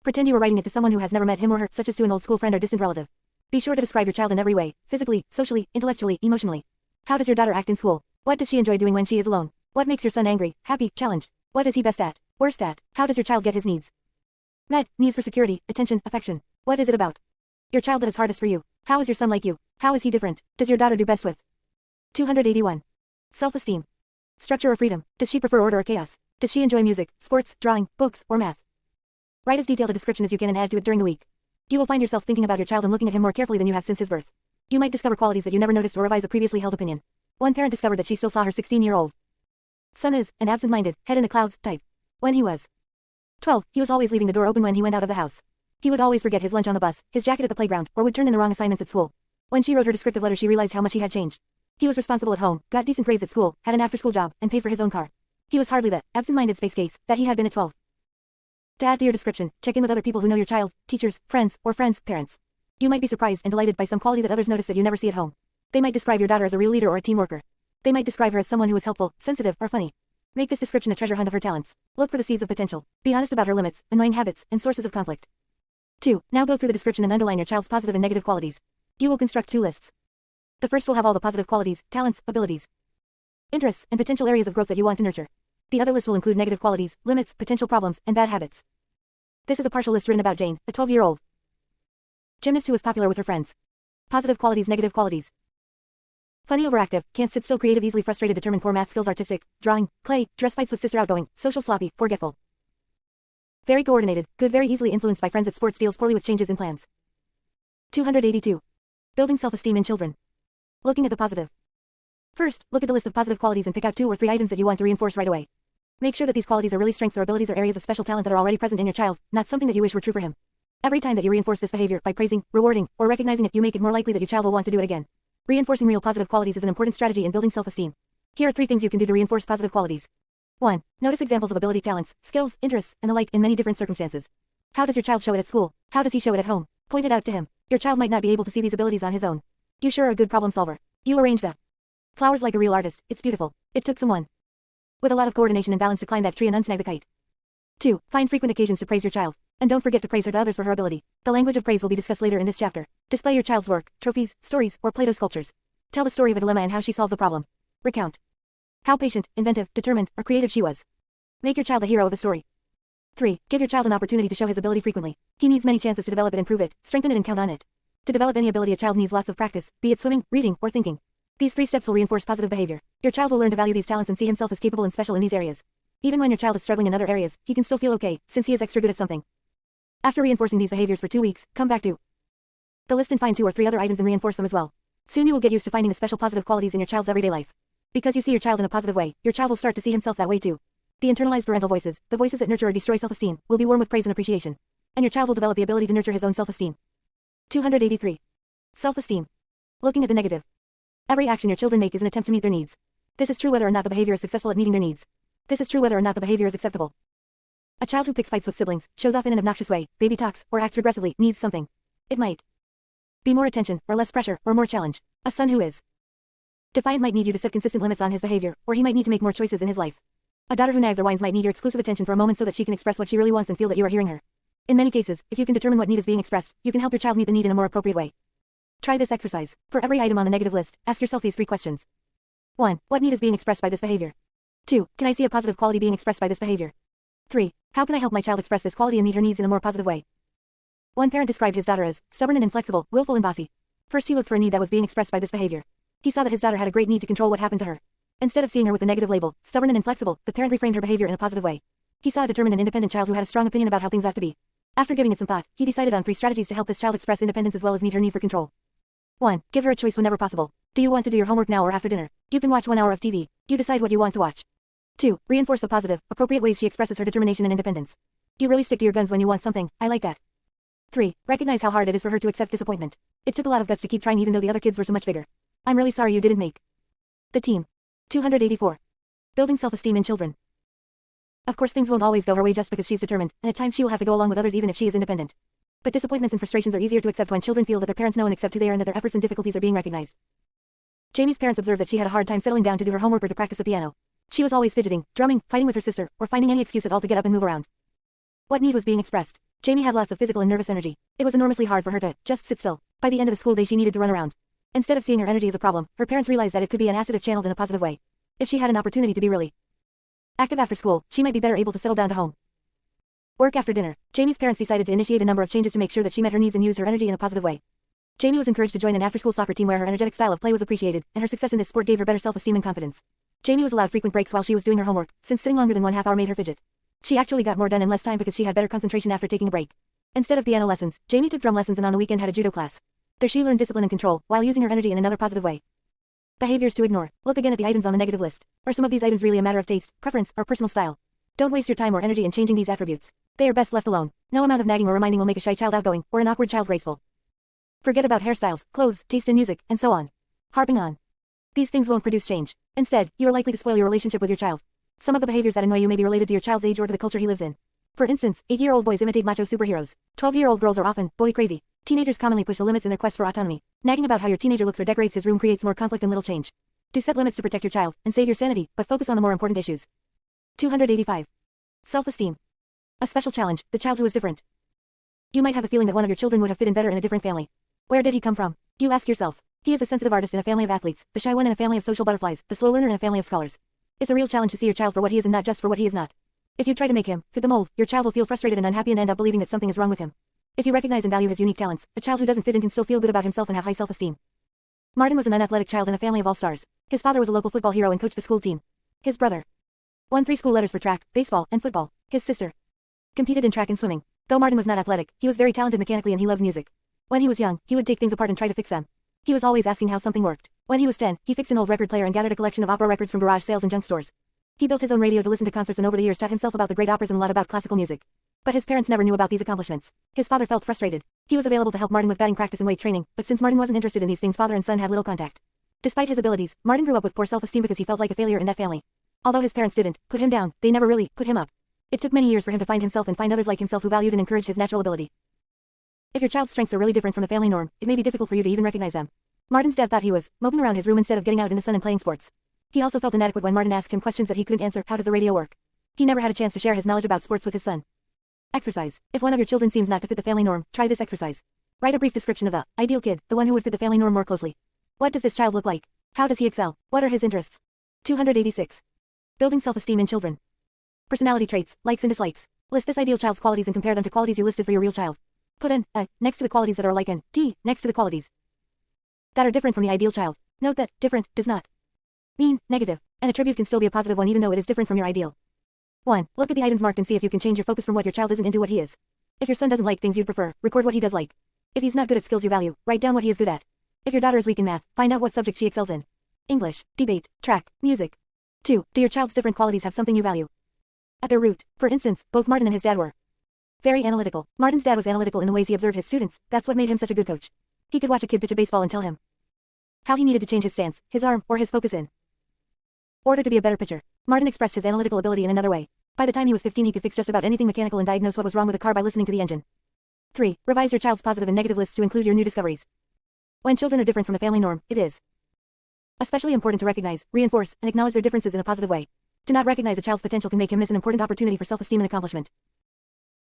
Pretend you are writing it to someone who has never met him or her, such as to an old school friend or distant relative. Be sure to describe your child in every way, physically, socially, intellectually, emotionally. How does your daughter act in school? What does she enjoy doing when she is alone? What makes your son angry, happy, challenged? What is he best at, worst at? How does your child get his needs met? Needs for security, attention, affection. What is it about your child that is hardest for you? How is your son like you? How is he different? Does your daughter do best with? 281. Self-esteem. Structure or freedom. Does she prefer order or chaos? Does she enjoy music, sports, drawing, books, or math? Write as detailed a description as you can and add to it during the week. You will find yourself thinking about your child and looking at him more carefully than you have since his birth. You might discover qualities that you never noticed or revise a previously held opinion. One parent discovered that she still saw her 16-year-old son as an absent-minded, head in the clouds type. When he was 12, he was always leaving the door open when he went out of the house. He would always forget his lunch on the bus, his jacket at the playground, or would turn in the wrong assignments at school. When she wrote her descriptive letter, she realized how much he had changed. He was responsible at home, got decent grades at school, had an after-school job, and paid for his own car. He was hardly the absent-minded space case that he had been at 12. To add to your description, check in with other people who know your child, teachers, friends, or friends' parents. You might be surprised and delighted by some quality that others notice that you never see at home. They might describe your daughter as a real leader or a team worker. They might describe her as someone who is helpful, sensitive, or funny. Make this description a treasure hunt of her talents. Look for the seeds of potential. Be honest about her limits, annoying habits, and sources of conflict. 2. Now go through the description and underline your child's positive and negative qualities. You will construct 2 lists. The first will have all the positive qualities, talents, abilities, interests, and potential areas of growth that you want to nurture. The other list will include negative qualities, limits, potential problems, and bad habits. This is a partial list written about Jane, a 12-year-old gymnast who was popular with her friends. Positive qualities, negative qualities. Funny, overactive, can't sit still, creative, easily frustrated, determined, poor math skills, artistic, drawing, play, dress fights with sister, outgoing, social, sloppy, forgetful. Very coordinated, good, very easily influenced by friends at sports, deals poorly with changes in plans. 282. Building self-esteem in children. Looking at the positive. First, look at the list of positive qualities and pick out 2 or 3 items that you want to reinforce right away. Make sure that these qualities are really strengths or abilities or areas of special talent that are already present in your child, not something that you wish were true for him. Every time that you reinforce this behavior by praising, rewarding, or recognizing it, you make it more likely that your child will want to do it again. Reinforcing real positive qualities is an important strategy in building self-esteem. Here are 3 things you can do to reinforce positive qualities. 1. Notice examples of ability, talents, skills, interests, and the like in many different circumstances. How does your child show it at school? How does he show it at home? Point it out to him. Your child might not be able to see these abilities on his own. You sure are a good problem solver. You arrange the flowers like a real artist. It's beautiful. It took someone with a lot of coordination and balance to climb that tree and unsnag the kite. 2. Find frequent occasions to praise your child. And don't forget to praise her to others for her ability. The language of praise will be discussed later in this chapter. Display your child's work, trophies, stories, or Play-Doh sculptures. Tell the story of a dilemma and how she solved the problem. Recount how patient, inventive, determined, or creative she was. Make your child the hero of the story. 3. Give your child an opportunity to show his ability frequently. He needs many chances to develop it, improve it, strengthen it, and count on it. To develop any ability, a child needs lots of practice, be it swimming, reading, or thinking. These 3 steps will reinforce positive behavior. Your child will learn to value these talents and see himself as capable and special in these areas. Even when your child is struggling in other areas, he can still feel okay, since he is extra good at something. After reinforcing these behaviors for 2 weeks, come back to the list and find 2 or 3 other items and reinforce them as well. Soon you will get used to finding the special positive qualities in your child's everyday life. Because you see your child in a positive way, your child will start to see himself that way too. The internalized parental voices, the voices that nurture or destroy self-esteem, will be warm with praise and appreciation. And your child will develop the ability to nurture his own self-esteem. 283. Self-esteem. Looking at the negative. Every action your children make is an attempt to meet their needs. This is true whether or not the behavior is successful at meeting their needs. This is true whether or not the behavior is acceptable. A child who picks fights with siblings, shows off in an obnoxious way, baby talks, or acts regressively, needs something. It might be more attention, or less pressure, or more challenge. A son who is defiant might need you to set consistent limits on his behavior, or he might need to make more choices in his life. A daughter who nags or whines might need your exclusive attention for a moment so that she can express what she really wants and feel that you are hearing her. In many cases, if you can determine what need is being expressed, you can help your child meet the need in a more appropriate way. Try this exercise. For every item on the negative list, ask yourself these 3 questions. 1. What need is being expressed by this behavior? 2. Can I see a positive quality being expressed by this behavior? 3. How can I help my child express this quality and meet her needs in a more positive way? One parent described his daughter as stubborn and inflexible, willful and bossy. First he looked for a need that was being expressed by this behavior. He saw that his daughter had a great need to control what happened to her. Instead of seeing her with the negative label, stubborn and inflexible, the parent reframed her behavior in a positive way. He saw a determined and independent child who had a strong opinion about how things ought to be. After giving it some thought, he decided on 3 strategies to help this child express independence as well as meet her need for control. 1. Give her a choice whenever possible. Do you want to do your homework now or after dinner? You can watch 1 hour of TV. You decide what you want to watch. 2. Reinforce the positive, appropriate ways she expresses her determination and independence. You really stick to your guns when you want something. I like that. 3. Recognize how hard it is for her to accept disappointment. It took a lot of guts to keep trying even though the other kids were so much bigger. I'm really sorry you didn't make the team. 284. Building self-esteem in children. Of course things won't always go her way just because she's determined, and at times she will have to go along with others even if she is independent. But disappointments and frustrations are easier to accept when children feel that their parents know and accept who they are and that their efforts and difficulties are being recognized. Jamie's parents observed that she had a hard time settling down to do her homework or to practice the piano. She was always fidgeting, drumming, fighting with her sister, or finding any excuse at all to get up and move around. What need was being expressed? Jamie had lots of physical and nervous energy. It was enormously hard for her to just sit still. By the end of the school day she needed to run around. Instead of seeing her energy as a problem, her parents realized that it could be an asset if channeled in a positive way. If she had an opportunity to be really active after school, she might be better able to settle down to home. Work after dinner. Jamie's parents decided to initiate a number of changes to make sure that she met her needs and used her energy in a positive way. Jamie was encouraged to join an after-school soccer team where her energetic style of play was appreciated, and her success in this sport gave her better self-esteem and confidence. Jamie was allowed frequent breaks while she was doing her homework, since sitting longer than 1/2 hour made her fidget. She actually got more done in less time because she had better concentration after taking a break. Instead of piano lessons, Jamie took drum lessons and on the weekend had a judo class. There she learned discipline and control, while using her energy in another positive way. Behaviors to ignore. Look again at the items on the negative list. Are some of these items really a matter of taste, preference, or personal style? Don't waste your time or energy in changing these attributes. They are best left alone. No amount of nagging or reminding will make a shy child outgoing, or an awkward child graceful. Forget about hairstyles, clothes, taste in music, and so on. Harping on these things won't produce change. Instead, you are likely to spoil your relationship with your child. Some of the behaviors that annoy you may be related to your child's age or to the culture he lives in. For instance, 8-year-old boys imitate macho superheroes. 12-year-old girls are often boy crazy. Teenagers commonly push the limits in their quest for autonomy. Nagging about how your teenager looks or decorates his room creates more conflict and little change. Do set limits to protect your child and save your sanity, but focus on the more important issues. 285. Self-esteem. A special challenge, the child who is different. You might have a feeling that one of your children would have fit in better in a different family. Where did he come from? You ask yourself. He is a sensitive artist in a family of athletes, the shy one in a family of social butterflies, the slow learner in a family of scholars. It's a real challenge to see your child for what he is and not just for what he is not. If you try to make him fit the mold, your child will feel frustrated and unhappy and end up believing that something is wrong with him. If you recognize and value his unique talents, a child who doesn't fit in can still feel good about himself and have high self-esteem. Martin was an unathletic child in a family of all-stars. His father was a local football hero and coached the school team. His brother won 3 school letters for track, baseball, and football. His sister competed in track and swimming. Though Martin was not athletic, he was very talented mechanically and he loved music. When he was young, he would take things apart and try to fix them. He was always asking how something worked. When he was 10, he fixed an old record player and gathered a collection of opera records from garage sales and junk stores. He built his own radio to listen to concerts and over the years taught himself about the great operas and a lot about classical music. But his parents never knew about these accomplishments. His father felt frustrated. He was available to help Martin with batting practice and weight training, but since Martin wasn't interested in these things, father and son had little contact. Despite his abilities, Martin grew up with poor self-esteem because he felt like a failure in that family. Although his parents didn't put him down, they never really put him up. It took many years for him to find himself and find others like himself who valued and encouraged his natural ability. If your child's strengths are really different from the family norm, it may be difficult for you to even recognize them. Martin's dad thought he was moping around his room instead of getting out in the sun and playing sports. He also felt inadequate when Martin asked him questions that he couldn't answer. How does the radio work? He never had a chance to share his knowledge about sports with his son. Exercise. If one of your children seems not to fit the family norm, try this exercise. Write a brief description of the ideal kid, the one who would fit the family norm more closely. What does this child look like? How does he excel? What are his interests? 286. Building self-esteem in children. Personality traits, likes and dislikes. List this ideal child's qualities and compare them to qualities you listed for your real child. Put an A next to the qualities that are alike and D next to the qualities that are different from the ideal child. Note that different does not mean negative. An attribute can still be a positive one even though it is different from your ideal. 1. Look at the items marked and see if you can change your focus from what your child isn't into what he is. If your son doesn't like things you'd prefer, record what he does like. If he's not good at skills you value, write down what he is good at. If your daughter is weak in math, find out what subject she excels in. English, debate, track, music. 2. Do your child's different qualities have something you value? At their root, for instance, both Martin and his dad were very analytical. Martin's dad was analytical in the ways he observed his students. That's what made him such a good coach. He could watch a kid pitch a baseball and tell him how he needed to change his stance, his arm, or his focus in order to be a better pitcher. Martin expressed his analytical ability in another way. By the time he was 15 he could fix just about anything mechanical and diagnose what was wrong with a car by listening to the engine. 3. Revise your child's positive and negative lists to include your new discoveries. When children are different from the family norm, it is especially important to recognize, reinforce, and acknowledge their differences in a positive way. To not recognize a child's potential can make him miss an important opportunity for self-esteem and accomplishment.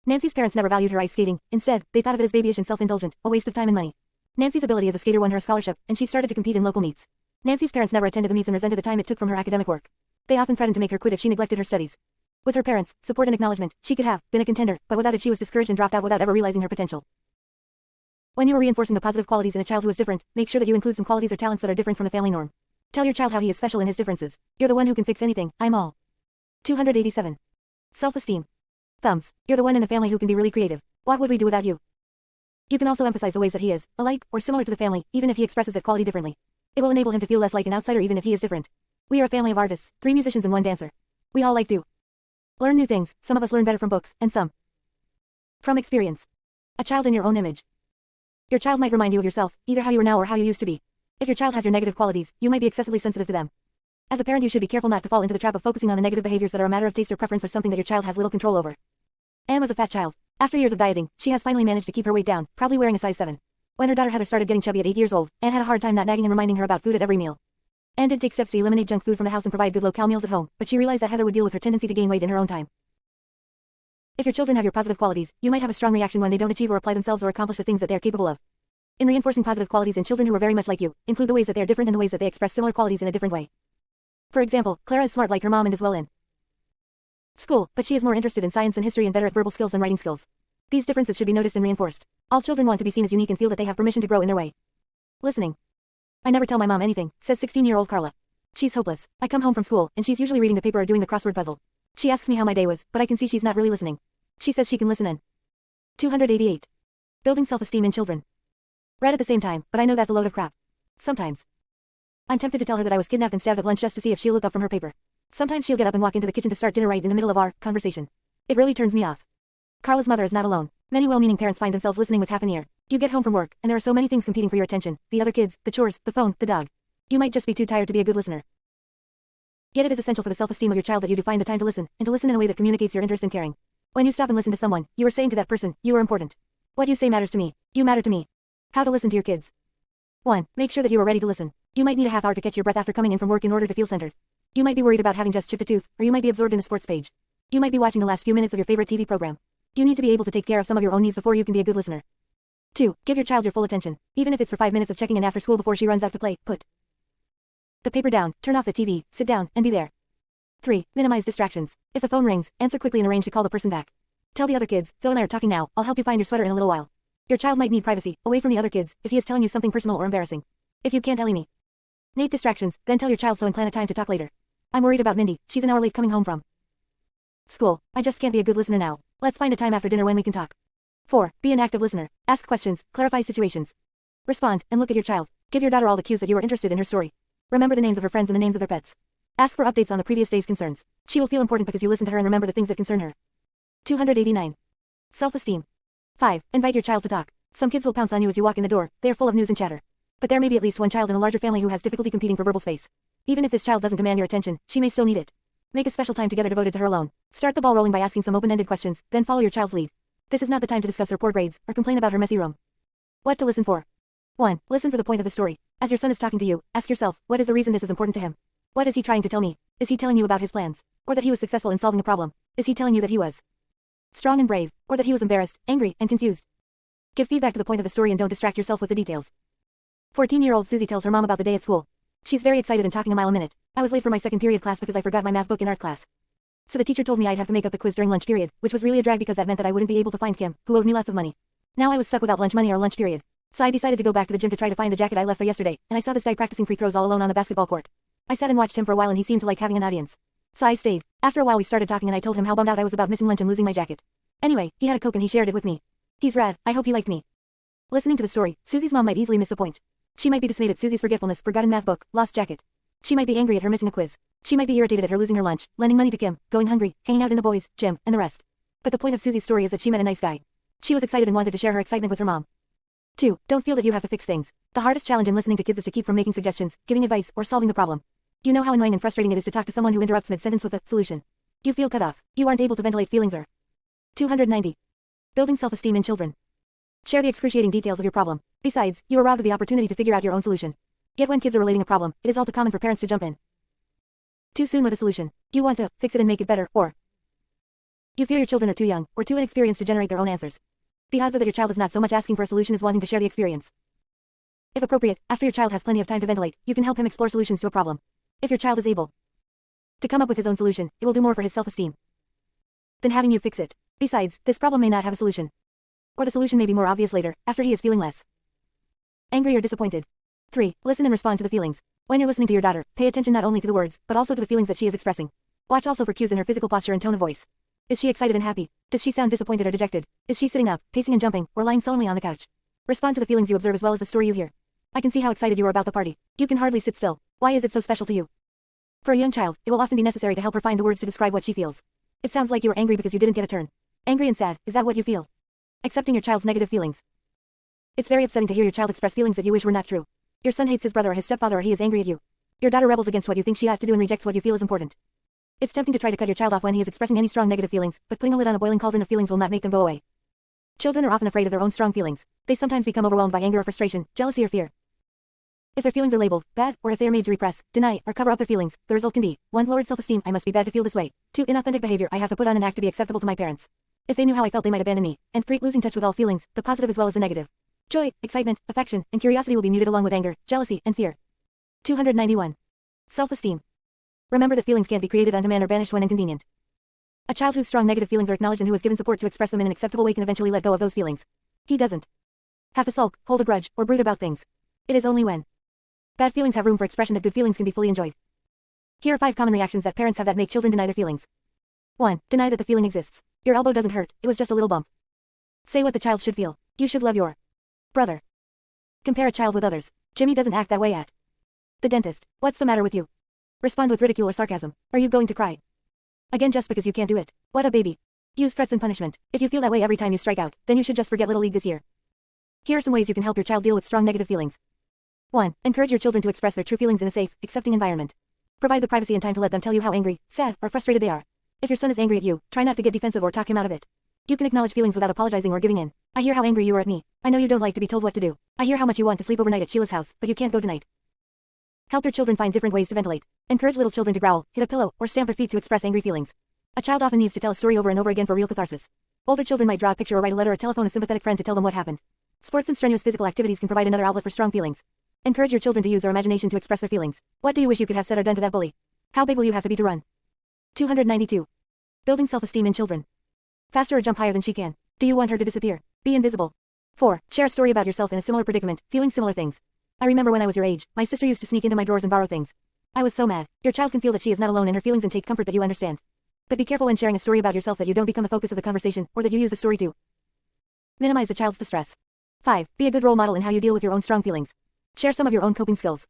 Nancy's parents never valued her ice skating. Instead, they thought of it as babyish and self-indulgent, a waste of time and money. Nancy's ability as a skater won her a scholarship, and she started to compete in local meets. Nancy's parents never attended the meets and resented the time it took from her academic work. They often threatened to make her quit if she neglected her studies. With her parents' support and acknowledgement, she could have been a contender, but without it she was discouraged and dropped out without ever realizing her potential. When you are reinforcing the positive qualities in a child who is different, make sure that you include some qualities or talents that are different from the family norm. Tell your child how he is special in his differences. You're the one who can fix anything, I'm all. 287. Self-esteem. Thumbs. You're the one in the family who can be really creative. What would we do without you? You can also emphasize the ways that he is alike or similar to the family, even if he expresses that quality differently. It will enable him to feel less like an outsider even if he is different. We are a family of artists, 3 musicians and 1 dancer. We all like to learn new things. Some of us learn better from books, and some from experience. A child in your own image. Your child might remind you of yourself, either how you are now or how you used to be. If your child has your negative qualities, you might be excessively sensitive to them. As a parent, you should be careful not to fall into the trap of focusing on the negative behaviors that are a matter of taste or preference or something that your child has little control over. Anne was a fat child. After years of dieting, she has finally managed to keep her weight down, probably wearing a size 7. When her daughter Heather started getting chubby at 8 years old, Anne had a hard time not nagging and reminding her about food at every meal. Anne did take steps to eliminate junk food from the house and provide good low-cal meals at home, but she realized that Heather would deal with her tendency to gain weight in her own time. If your children have your positive qualities, you might have a strong reaction when they don't achieve or apply themselves or accomplish the things that they are capable of. In reinforcing positive qualities in children who are very much like you, include the ways that they are different and the ways that they express similar qualities in a different way. For example, Clara is smart like her mom and is well in school, but she is more interested in science and history and better at verbal skills than writing skills. These differences should be noticed and reinforced. All children want to be seen as unique and feel that they have permission to grow in their way. Listening. I never tell my mom anything, says 16-year-old Carla. She's hopeless. I come home from school, and she's usually reading the paper or doing the crossword puzzle. She asks me how my day was, but I can see she's not really listening. She says she can listen in. 288. Building self-esteem in children. Read at the same time, but I know that's a load of crap. Sometimes I'm tempted to tell her that I was kidnapped and stabbed at lunch just to see if she'll look up from her paper. Sometimes she'll get up and walk into the kitchen to start dinner right in the middle of our conversation. It really turns me off. Carla's mother is not alone. Many well-meaning parents find themselves listening with half an ear. You get home from work, and there are so many things competing for your attention. The other kids, the chores, the phone, the dog. You might just be too tired to be a good listener. Yet it is essential for the self-esteem of your child that you do find the time to listen, and to listen in a way that communicates your interest and caring. When you stop and listen to someone, you are saying to that person, you are important. What you say matters to me. You matter to me. How to listen to your kids. 1. Make sure that you are ready to listen. You might need a half hour to catch your breath after coming in from work in order to feel centered. You might be worried about having just chipped a tooth, or you might be absorbed in a sports page. You might be watching the last few minutes of your favorite TV program. You need to be able to take care of some of your own needs before you can be a good listener. 2. Give your child your full attention. Even if it's for 5 minutes of checking in after school before she runs out to play, put the paper down, turn off the TV, sit down, and be there. 3. Minimize distractions. If the phone rings, answer quickly and arrange to call the person back. Tell the other kids, Phil and I are talking now, I'll help you find your sweater in a little while. Your child might need privacy, away from the other kids, if he is telling you something personal or embarrassing. If you can't eliminate distractions, then tell your child so and plan a time to talk later. I'm worried about Mindy, she's an hour late coming home from school. I just can't be a good listener now. Let's find a time after dinner when we can talk. 4. Be an active listener. Ask questions, clarify situations. Respond, and look at your child. Give your daughter all the cues that you are interested in her story. Remember the names of her friends and the names of their pets. Ask for updates on the previous day's concerns. She will feel important because you listen to her and remember the things that concern her. 289. Self-esteem. 5. Invite your child to talk. Some kids will pounce on you as you walk in the door, they are full of news and chatter. But there may be at least one child in a larger family who has difficulty competing for verbal space. Even if this child doesn't demand your attention, she may still need it. Make a special time together devoted to her alone. Start the ball rolling by asking some open-ended questions, then follow your child's lead. This is not the time to discuss her poor grades, or complain about her messy room. What to listen for. 1. Listen for the point of the story. As your son is talking to you, ask yourself, what is the reason this is important to him? What is he trying to tell me? Is he telling you about his plans? Or that he was successful in solving a problem? Is he telling you that he was strong and brave? Or that he was embarrassed, angry, and confused? Give feedback to the point of the story and don't distract yourself with the details. 14-year-old Susie tells her mom about the day at school. She's very excited and talking a mile a minute. I was late for my second period class because I forgot my math book in art class. So the teacher told me I'd have to make up the quiz during lunch period, which was really a drag because that meant that I wouldn't be able to find Kim, who owed me lots of money. Now I was stuck without lunch money or lunch period. So I decided to go back to the gym to try to find the jacket I left there yesterday, and I saw this guy practicing free throws all alone on the basketball court. I sat and watched him for a while and he seemed to like having an audience. So I stayed. After a while we started talking and I told him how bummed out I was about missing lunch and losing my jacket. Anyway, he had a Coke and he shared it with me. He's rad, I hope he liked me. Listening to the story, Susie's mom might easily miss the point. She might be dismayed at Susie's forgetfulness, forgotten math book, lost jacket. She might be angry at her missing a quiz. She might be irritated at her losing her lunch, lending money to Kim, going hungry, hanging out in the boys' gym, and the rest. But the point of Susie's story is that she met a nice guy. She was excited and wanted to share her excitement with her mom. 2. Don't feel that you have to fix things. The hardest challenge in listening to kids is to keep from making suggestions, giving advice, or solving the problem. You know how annoying and frustrating it is to talk to someone who interrupts mid-sentence with a solution. You feel cut off. You aren't able to ventilate feelings or 290. Building self-esteem in children. Share the excruciating details of your problem. Besides, you are robbed of the opportunity to figure out your own solution. Yet when kids are relating a problem, it is all too common for parents to jump in too soon with a solution. You want to fix it and make it better, or you fear your children are too young, or too inexperienced to generate their own answers. The odds are that your child is not so much asking for a solution as wanting to share the experience. If appropriate, after your child has plenty of time to ventilate, you can help him explore solutions to a problem. If your child is able to come up with his own solution, it will do more for his self-esteem than having you fix it. Besides, this problem may not have a solution. Or the solution may be more obvious later, after he is feeling less angry or disappointed. 3. Listen and respond to the feelings. When you're listening to your daughter, pay attention not only to the words, but also to the feelings that she is expressing. Watch also for cues in her physical posture and tone of voice. Is she excited and happy? Does she sound disappointed or dejected? Is she sitting up, pacing and jumping, or lying sullenly on the couch? Respond to the feelings you observe as well as the story you hear. I can see how excited you are about the party. You can hardly sit still. Why is it so special to you? For a young child, it will often be necessary to help her find the words to describe what she feels. It sounds like you are angry because you didn't get a turn. Angry and sad, is that what you feel? Accepting your child's negative feelings. It's very upsetting to hear your child express feelings that you wish were not true. Your son hates his brother or his stepfather or he is angry at you. Your daughter rebels against what you think she ought to do and rejects what you feel is important. It's tempting to try to cut your child off when he is expressing any strong negative feelings, but putting a lid on a boiling cauldron of feelings will not make them go away. Children are often afraid of their own strong feelings. They sometimes become overwhelmed by anger or frustration, jealousy or fear. If their feelings are labeled bad, or if they are made to repress, deny, or cover up their feelings, the result can be 1. Lowered self-esteem, I must be bad to feel this way. 2. Inauthentic behavior, I have to put on an act to be acceptable to my parents. If they knew how I felt they might abandon me. And 3. Losing touch with all feelings, the positive as well as the negative. Joy, excitement, affection, and curiosity will be muted along with anger, jealousy, and fear. 291. Self-esteem. Remember that feelings can't be created on demand or banished when inconvenient. A child whose strong negative feelings are acknowledged and who is given support to express them in an acceptable way can eventually let go of those feelings. He doesn't have to sulk, hold a grudge, or brood about things. It is only when bad feelings have room for expression that good feelings can be fully enjoyed. Here are 5 common reactions that parents have that make children deny their feelings. 1. Deny that the feeling exists. Your elbow doesn't hurt, it was just a little bump. Say what the child should feel. You should love your brother. Compare a child with others. Jimmy doesn't act that way at the dentist. What's the matter with you? Respond with ridicule or sarcasm. Are you going to cry again just because you can't do it? What a baby. Use threats and punishment. If you feel that way every time you strike out, then you should just forget Little League this year. Here are some ways you can help your child deal with strong negative feelings. 1. Encourage your children to express their true feelings in a safe, accepting environment. Provide the privacy and time to let them tell you how angry, sad, or frustrated they are. If your son is angry at you, try not to get defensive or talk him out of it. You can acknowledge feelings without apologizing or giving in. I hear how angry you are at me. I know you don't like to be told what to do. I hear how much you want to sleep overnight at Sheila's house, but you can't go tonight. Help your children find different ways to ventilate. Encourage little children to growl, hit a pillow, or stamp their feet to express angry feelings. A child often needs to tell a story over and over again for real catharsis. Older children might draw a picture or write a letter or telephone a sympathetic friend to tell them what happened. Sports and strenuous physical activities can provide another outlet for strong feelings. Encourage your children to use their imagination to express their feelings. What do you wish you could have said or done to that bully? How big will you have to be to run? 292. Building self-esteem in children. Faster or jump higher than she can. Do you want her to disappear? Be invisible. 4. Share a story about yourself in a similar predicament, feeling similar things. I remember when I was your age, my sister used to sneak into my drawers and borrow things. I was so mad. Your child can feel that she is not alone in her feelings and take comfort that you understand. But be careful when sharing a story about yourself that you don't become the focus of the conversation, or that you use the story to minimize the child's distress. 5. Be a good role model in how you deal with your own strong feelings. Share some of your own coping skills.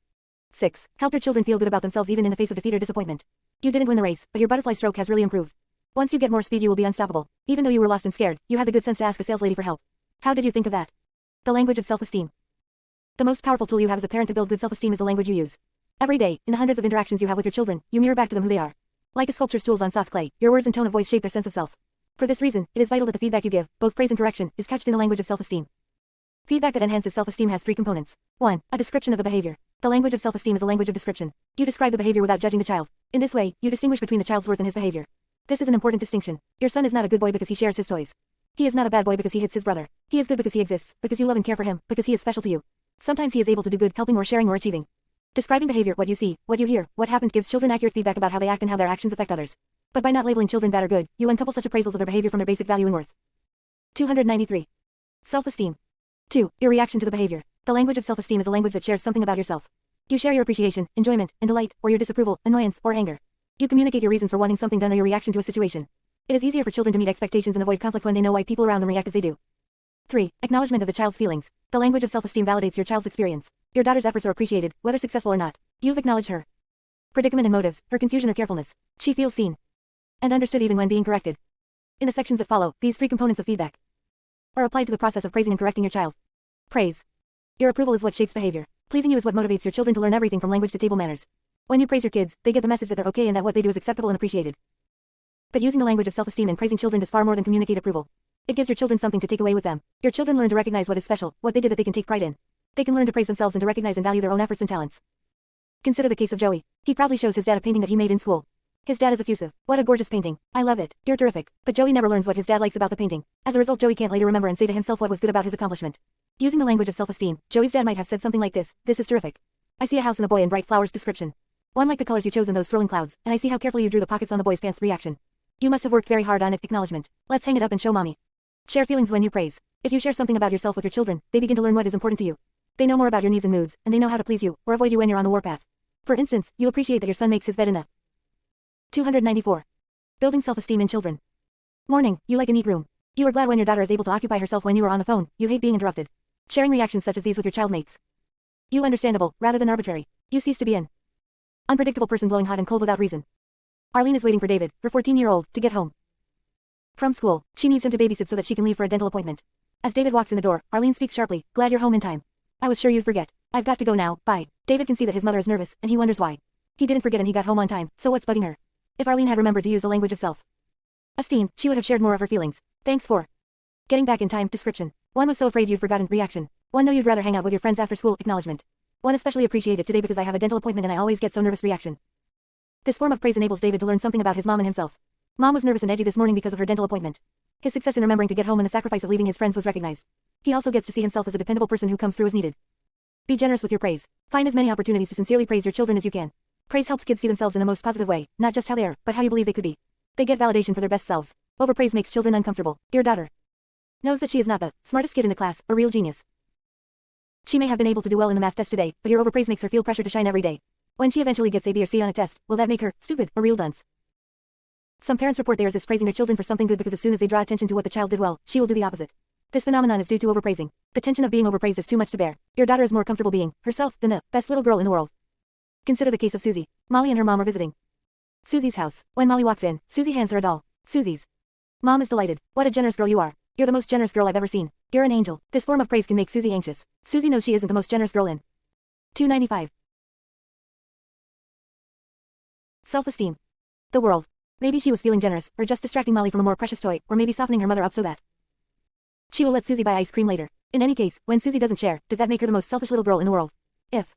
6. Help your children feel good about themselves even in the face of defeat or disappointment. You didn't win the race, but your butterfly stroke has really improved. Once you get more speed you will be unstoppable. Even though you were lost and scared, you had the good sense to ask a sales lady for help. How did you think of that? The language of self-esteem. The most powerful tool you have as a parent to build good self-esteem is the language you use. Every day, in the hundreds of interactions you have with your children, you mirror back to them who they are. Like a sculptor's tools on soft clay, your words and tone of voice shape their sense of self. For this reason, it is vital that the feedback you give, both praise and correction, is couched in the language of self-esteem. Feedback that enhances self-esteem has 3 components. 1. A description of the behavior. The language of self-esteem is a language of description. You describe the behavior without judging the child. In this way, you distinguish between the child's worth and his behavior. This is an important distinction. Your son is not a good boy because he shares his toys. He is not a bad boy because he hits his brother. He is good because he exists, because you love and care for him, because he is special to you. Sometimes he is able to do good, helping or sharing or achieving. Describing behavior, what you see, what you hear, what happened gives children accurate feedback about how they act and how their actions affect others. But by not labeling children bad or good, you uncouple such appraisals of their behavior from their basic value and worth. 293. Self-esteem. 2. Your reaction to the behavior. The language of self-esteem is a language that shares something about yourself. You share your appreciation, enjoyment, and delight, or your disapproval, annoyance, or anger. You communicate your reasons for wanting something done or your reaction to a situation. It is easier for children to meet expectations and avoid conflict when they know why people around them react as they do. 3. Acknowledgement of the child's feelings. The language of self-esteem validates your child's experience. Your daughter's efforts are appreciated, whether successful or not. You've acknowledged her predicament and motives, her confusion or carefulness. She feels seen and understood even when being corrected. In the sections that follow, these 3 components of feedback are applied to the process of praising and correcting your child. Praise. Your approval is what shapes behavior. Pleasing you is what motivates your children to learn everything from language to table manners. When you praise your kids, they get the message that they're okay and that what they do is acceptable and appreciated. But using the language of self-esteem and praising children does far more than communicate approval. It gives your children something to take away with them. Your children learn to recognize what is special, what they did that they can take pride in. They can learn to praise themselves and to recognize and value their own efforts and talents. Consider the case of Joey. He proudly shows his dad a painting that he made in school. His dad is effusive. What a gorgeous painting. I love it. You're terrific. But Joey never learns what his dad likes about the painting. As a result, Joey can't later remember and say to himself what was good about his accomplishment. Using the language of self-esteem, Joey's dad might have said something like this: "This is terrific. I see a house and a boy and bright flowers." Description. One like the colors you chose in those swirling clouds, and I see how carefully you drew the pockets on the boy's pants. Reaction. You must have worked very hard on it. Acknowledgement. Let's hang it up and show mommy. Share feelings when you praise. If you share something about yourself with your children, they begin to learn what is important to you. They know more about your needs and moods, and they know how to please you, or avoid you when you're on the warpath. For instance, you appreciate that your son makes his bed in the 294. Building self-esteem in children. Morning, you like a neat room. You are glad when your daughter is able to occupy herself when you are on the phone, you hate being interrupted. Sharing reactions such as these with your child mates. You understandable, rather than arbitrary. You cease to be an unpredictable person blowing hot and cold without reason. Arlene is waiting for David, her 14-year-old, to get home from school. She needs him to babysit so that she can leave for a dental appointment. As David walks in the door, Arlene speaks sharply, glad you're home in time. I was sure you'd forget. I've got to go now, bye. David can see that his mother is nervous, and he wonders why. He didn't forget and he got home on time, so what's bugging her? If Arlene had remembered to use the language of self-esteem, she would have shared more of her feelings. Thanks for getting back in time. Description. One was so afraid you'd forgotten. Reaction. One know you'd rather hang out with your friends after school. Acknowledgement. One especially appreciate it today because I have a dental appointment and I always get so nervous. Reaction. This form of praise enables David to learn something about his mom and himself. Mom was nervous and edgy this morning because of her dental appointment. His success in remembering to get home and the sacrifice of leaving his friends was recognized. He also gets to see himself as a dependable person who comes through as needed. Be generous with your praise. Find as many opportunities to sincerely praise your children as you can. Praise helps kids see themselves in the most positive way, not just how they are, but how you believe they could be. They get validation for their best selves. Overpraise makes children uncomfortable. Your daughter knows that she is not the smartest kid in the class, a real genius. She may have been able to do well in the math test today, but your overpraise makes her feel pressure to shine every day. When she eventually gets A, B, or C on a test, will that make her stupid, a real dunce? Some parents report theirs as praising their children for something good because as soon as they draw attention to what the child did well, she will do the opposite. This phenomenon is due to overpraising. The tension of being overpraised is too much to bear. Your daughter is more comfortable being herself than the best little girl in the world. Consider the case of Susie. Molly and her mom are visiting Susie's house. When Molly walks in, Susie hands her a doll. Susie's mom is delighted. What a generous girl you are. You're the most generous girl I've ever seen. You're an angel. This form of praise can make Susie anxious. Susie knows she isn't the most generous girl in 295. Self-esteem. The world. Maybe she was feeling generous, or just distracting Molly from a more precious toy, or maybe softening her mother up so that she will let Susie buy ice cream later. In any case, when Susie doesn't share, does that make her the most selfish little girl in the world? If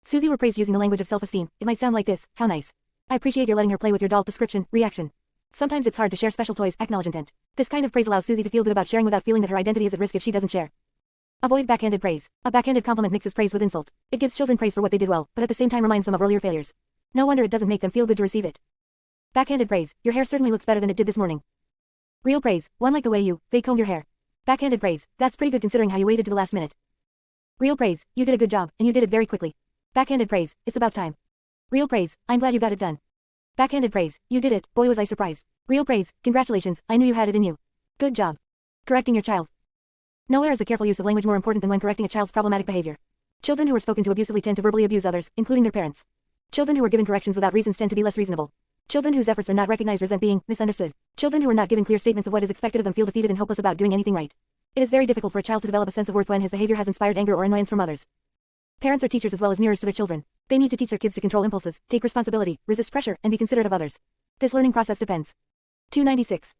Susie were praised using the language of self-esteem, it might sound like this: how nice. I appreciate your letting her play with your doll. Description, reaction. Sometimes it's hard to share special toys. Acknowledge intent. This kind of praise allows Susie to feel good about sharing without feeling that her identity is at risk if she doesn't share. Avoid backhanded praise. A backhanded compliment mixes praise with insult. It gives children praise for what they did well, but at the same time reminds them of earlier failures. No wonder it doesn't make them feel good to receive it. Backhanded praise. Your hair certainly looks better than it did this morning. Real praise. One like the way you fake combed your hair. Backhanded praise. That's pretty good considering how you waited to the last minute. Real praise. You did a good job, and you did it very quickly. Backhanded praise. It's about time. Real praise. I'm glad you got it done. Backhanded praise. You did it, boy was I surprised. Real praise. Congratulations, I knew you had it in you. Good job. Correcting your child. Nowhere is the careful use of language more important than when correcting a child's problematic behavior. Children who are spoken to abusively tend to verbally abuse others, including their parents. Children who are given corrections without reasons tend to be less reasonable. Children whose efforts are not recognized resent being misunderstood. Children who are not given clear statements of what is expected of them feel defeated and hopeless about doing anything right. It is very difficult for a child to develop a sense of worth when his behavior has inspired anger or annoyance from others. Parents are teachers as well as mirrors to their children. They need to teach their kids to control impulses, take responsibility, resist pressure, and be considerate of others. This learning process depends. 296.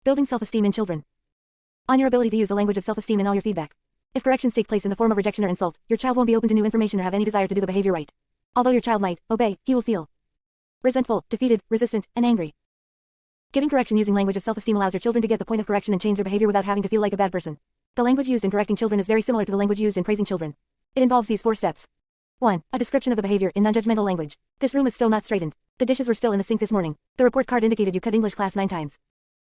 Building self-esteem in children. On your ability to use the language of self-esteem in all your feedback. If corrections take place in the form of rejection or insult, your child won't be open to new information or have any desire to do the behavior right. Although your child might obey, he will feel resentful, defeated, resistant, and angry. Giving correction using language of self-esteem allows your children to get the point of correction and change their behavior without having to feel like a bad person. The language used in correcting children is very similar to the language used in praising children. It involves these 4 steps. 1. A description of the behavior in non-judgmental language. This room is still not straightened. The dishes were still in the sink this morning. The report card indicated you cut English class 9 times.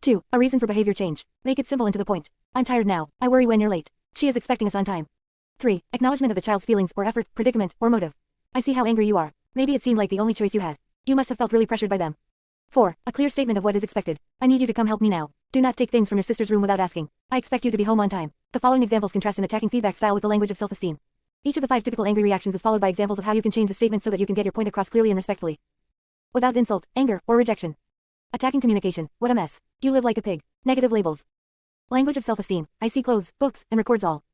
2. A reason for behavior change. Make it simple and to the point. I'm tired now. I worry when you're late. She is expecting us on time. 3. Acknowledgement of the child's feelings or effort, predicament, or motive. I see how angry you are. Maybe it seemed like the only choice you had. You must have felt really pressured by them. 4. A clear statement of what is expected. I need you to come help me now. Do not take things from your sister's room without asking. I expect you to be home on time. The following examples contrast an attacking feedback style with the language of self-esteem. Each of the 5 typical angry reactions is followed by examples of how you can change the statement so that you can get your point across clearly and respectfully. Without insult, anger, or rejection. Attacking communication. What a mess. You live like a pig. Negative labels. Language of self-esteem. I see clothes, books, and records all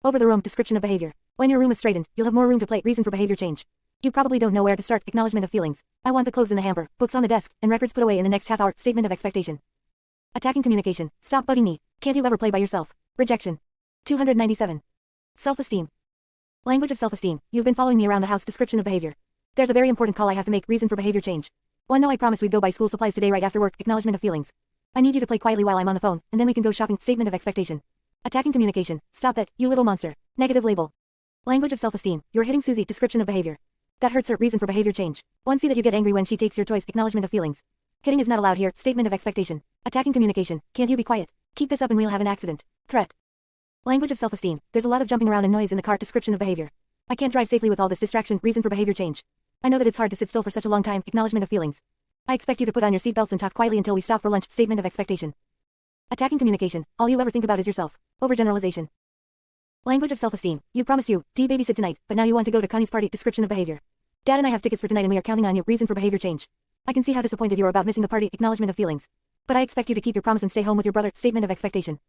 over the room. Description of behavior. When your room is straightened, you'll have more room to play. Reason for behavior change. You probably don't know where to start. Acknowledgement of feelings. I want the clothes in the hamper, books on the desk, and records put away in the next half hour. Statement of expectation. Attacking communication. Stop bugging me. Can't you ever play by yourself? Rejection. 297. Self-esteem. Language of self-esteem. You've been following me around the house. Description of behavior. There's a very important call I have to make. Reason for behavior change. 1. No, I promised we'd go buy school supplies today right after work. Acknowledgement of feelings. I need you to play quietly while I'm on the phone, and then we can go shopping. Statement of expectation. Attacking communication. Stop it, you little monster. Negative label. Language of self-esteem. You're hitting Susie. Description of behavior. That hurts her. Reason for behavior change. 1. See that you get angry when she takes your toys. Acknowledgement of feelings. Hitting is not allowed here. Statement of expectation. Attacking communication. Can't you be quiet? Keep this up and we'll have an accident. Threat. Language of self-esteem. There's a lot of jumping around and noise in the car. Description of behavior. I can't drive safely with all this distraction. Reason for behavior change. I know that it's hard to sit still for such a long time. Acknowledgement of feelings. I expect you to put on your seatbelts and talk quietly until we stop for lunch. Statement of expectation. Attacking communication. All you ever think about is yourself. Overgeneralization. Language of self-esteem. You promised you, D babysit tonight, but now you want to go to Connie's party. Description of behavior. Dad and I have tickets for tonight and we are counting on you. Reason for behavior change. I can see how disappointed you are about missing the party. Acknowledgement of feelings. But I expect you to keep your promise and stay home with your brother. Statement of expectation.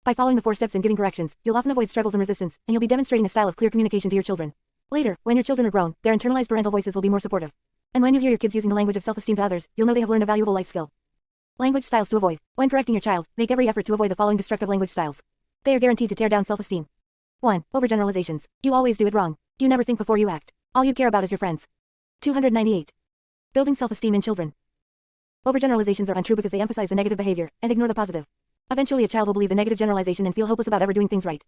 By following the 4 steps and giving corrections, you'll often avoid struggles and resistance, and you'll be demonstrating a style of clear communication to your children. Later, when your children are grown, their internalized parental voices will be more supportive. And when you hear your kids using the language of self-esteem to others, you'll know they have learned a valuable life skill. Language styles to avoid. When correcting your child, make every effort to avoid the following destructive language styles. They are guaranteed to tear down self-esteem. 1. Overgeneralizations. You always do it wrong. You never think before you act. All you care about is your friends. 298. Building self-esteem in children. Overgeneralizations are untrue because they emphasize the negative behavior and ignore the positive. Eventually a child will believe the negative generalization and feel hopeless about ever doing things right.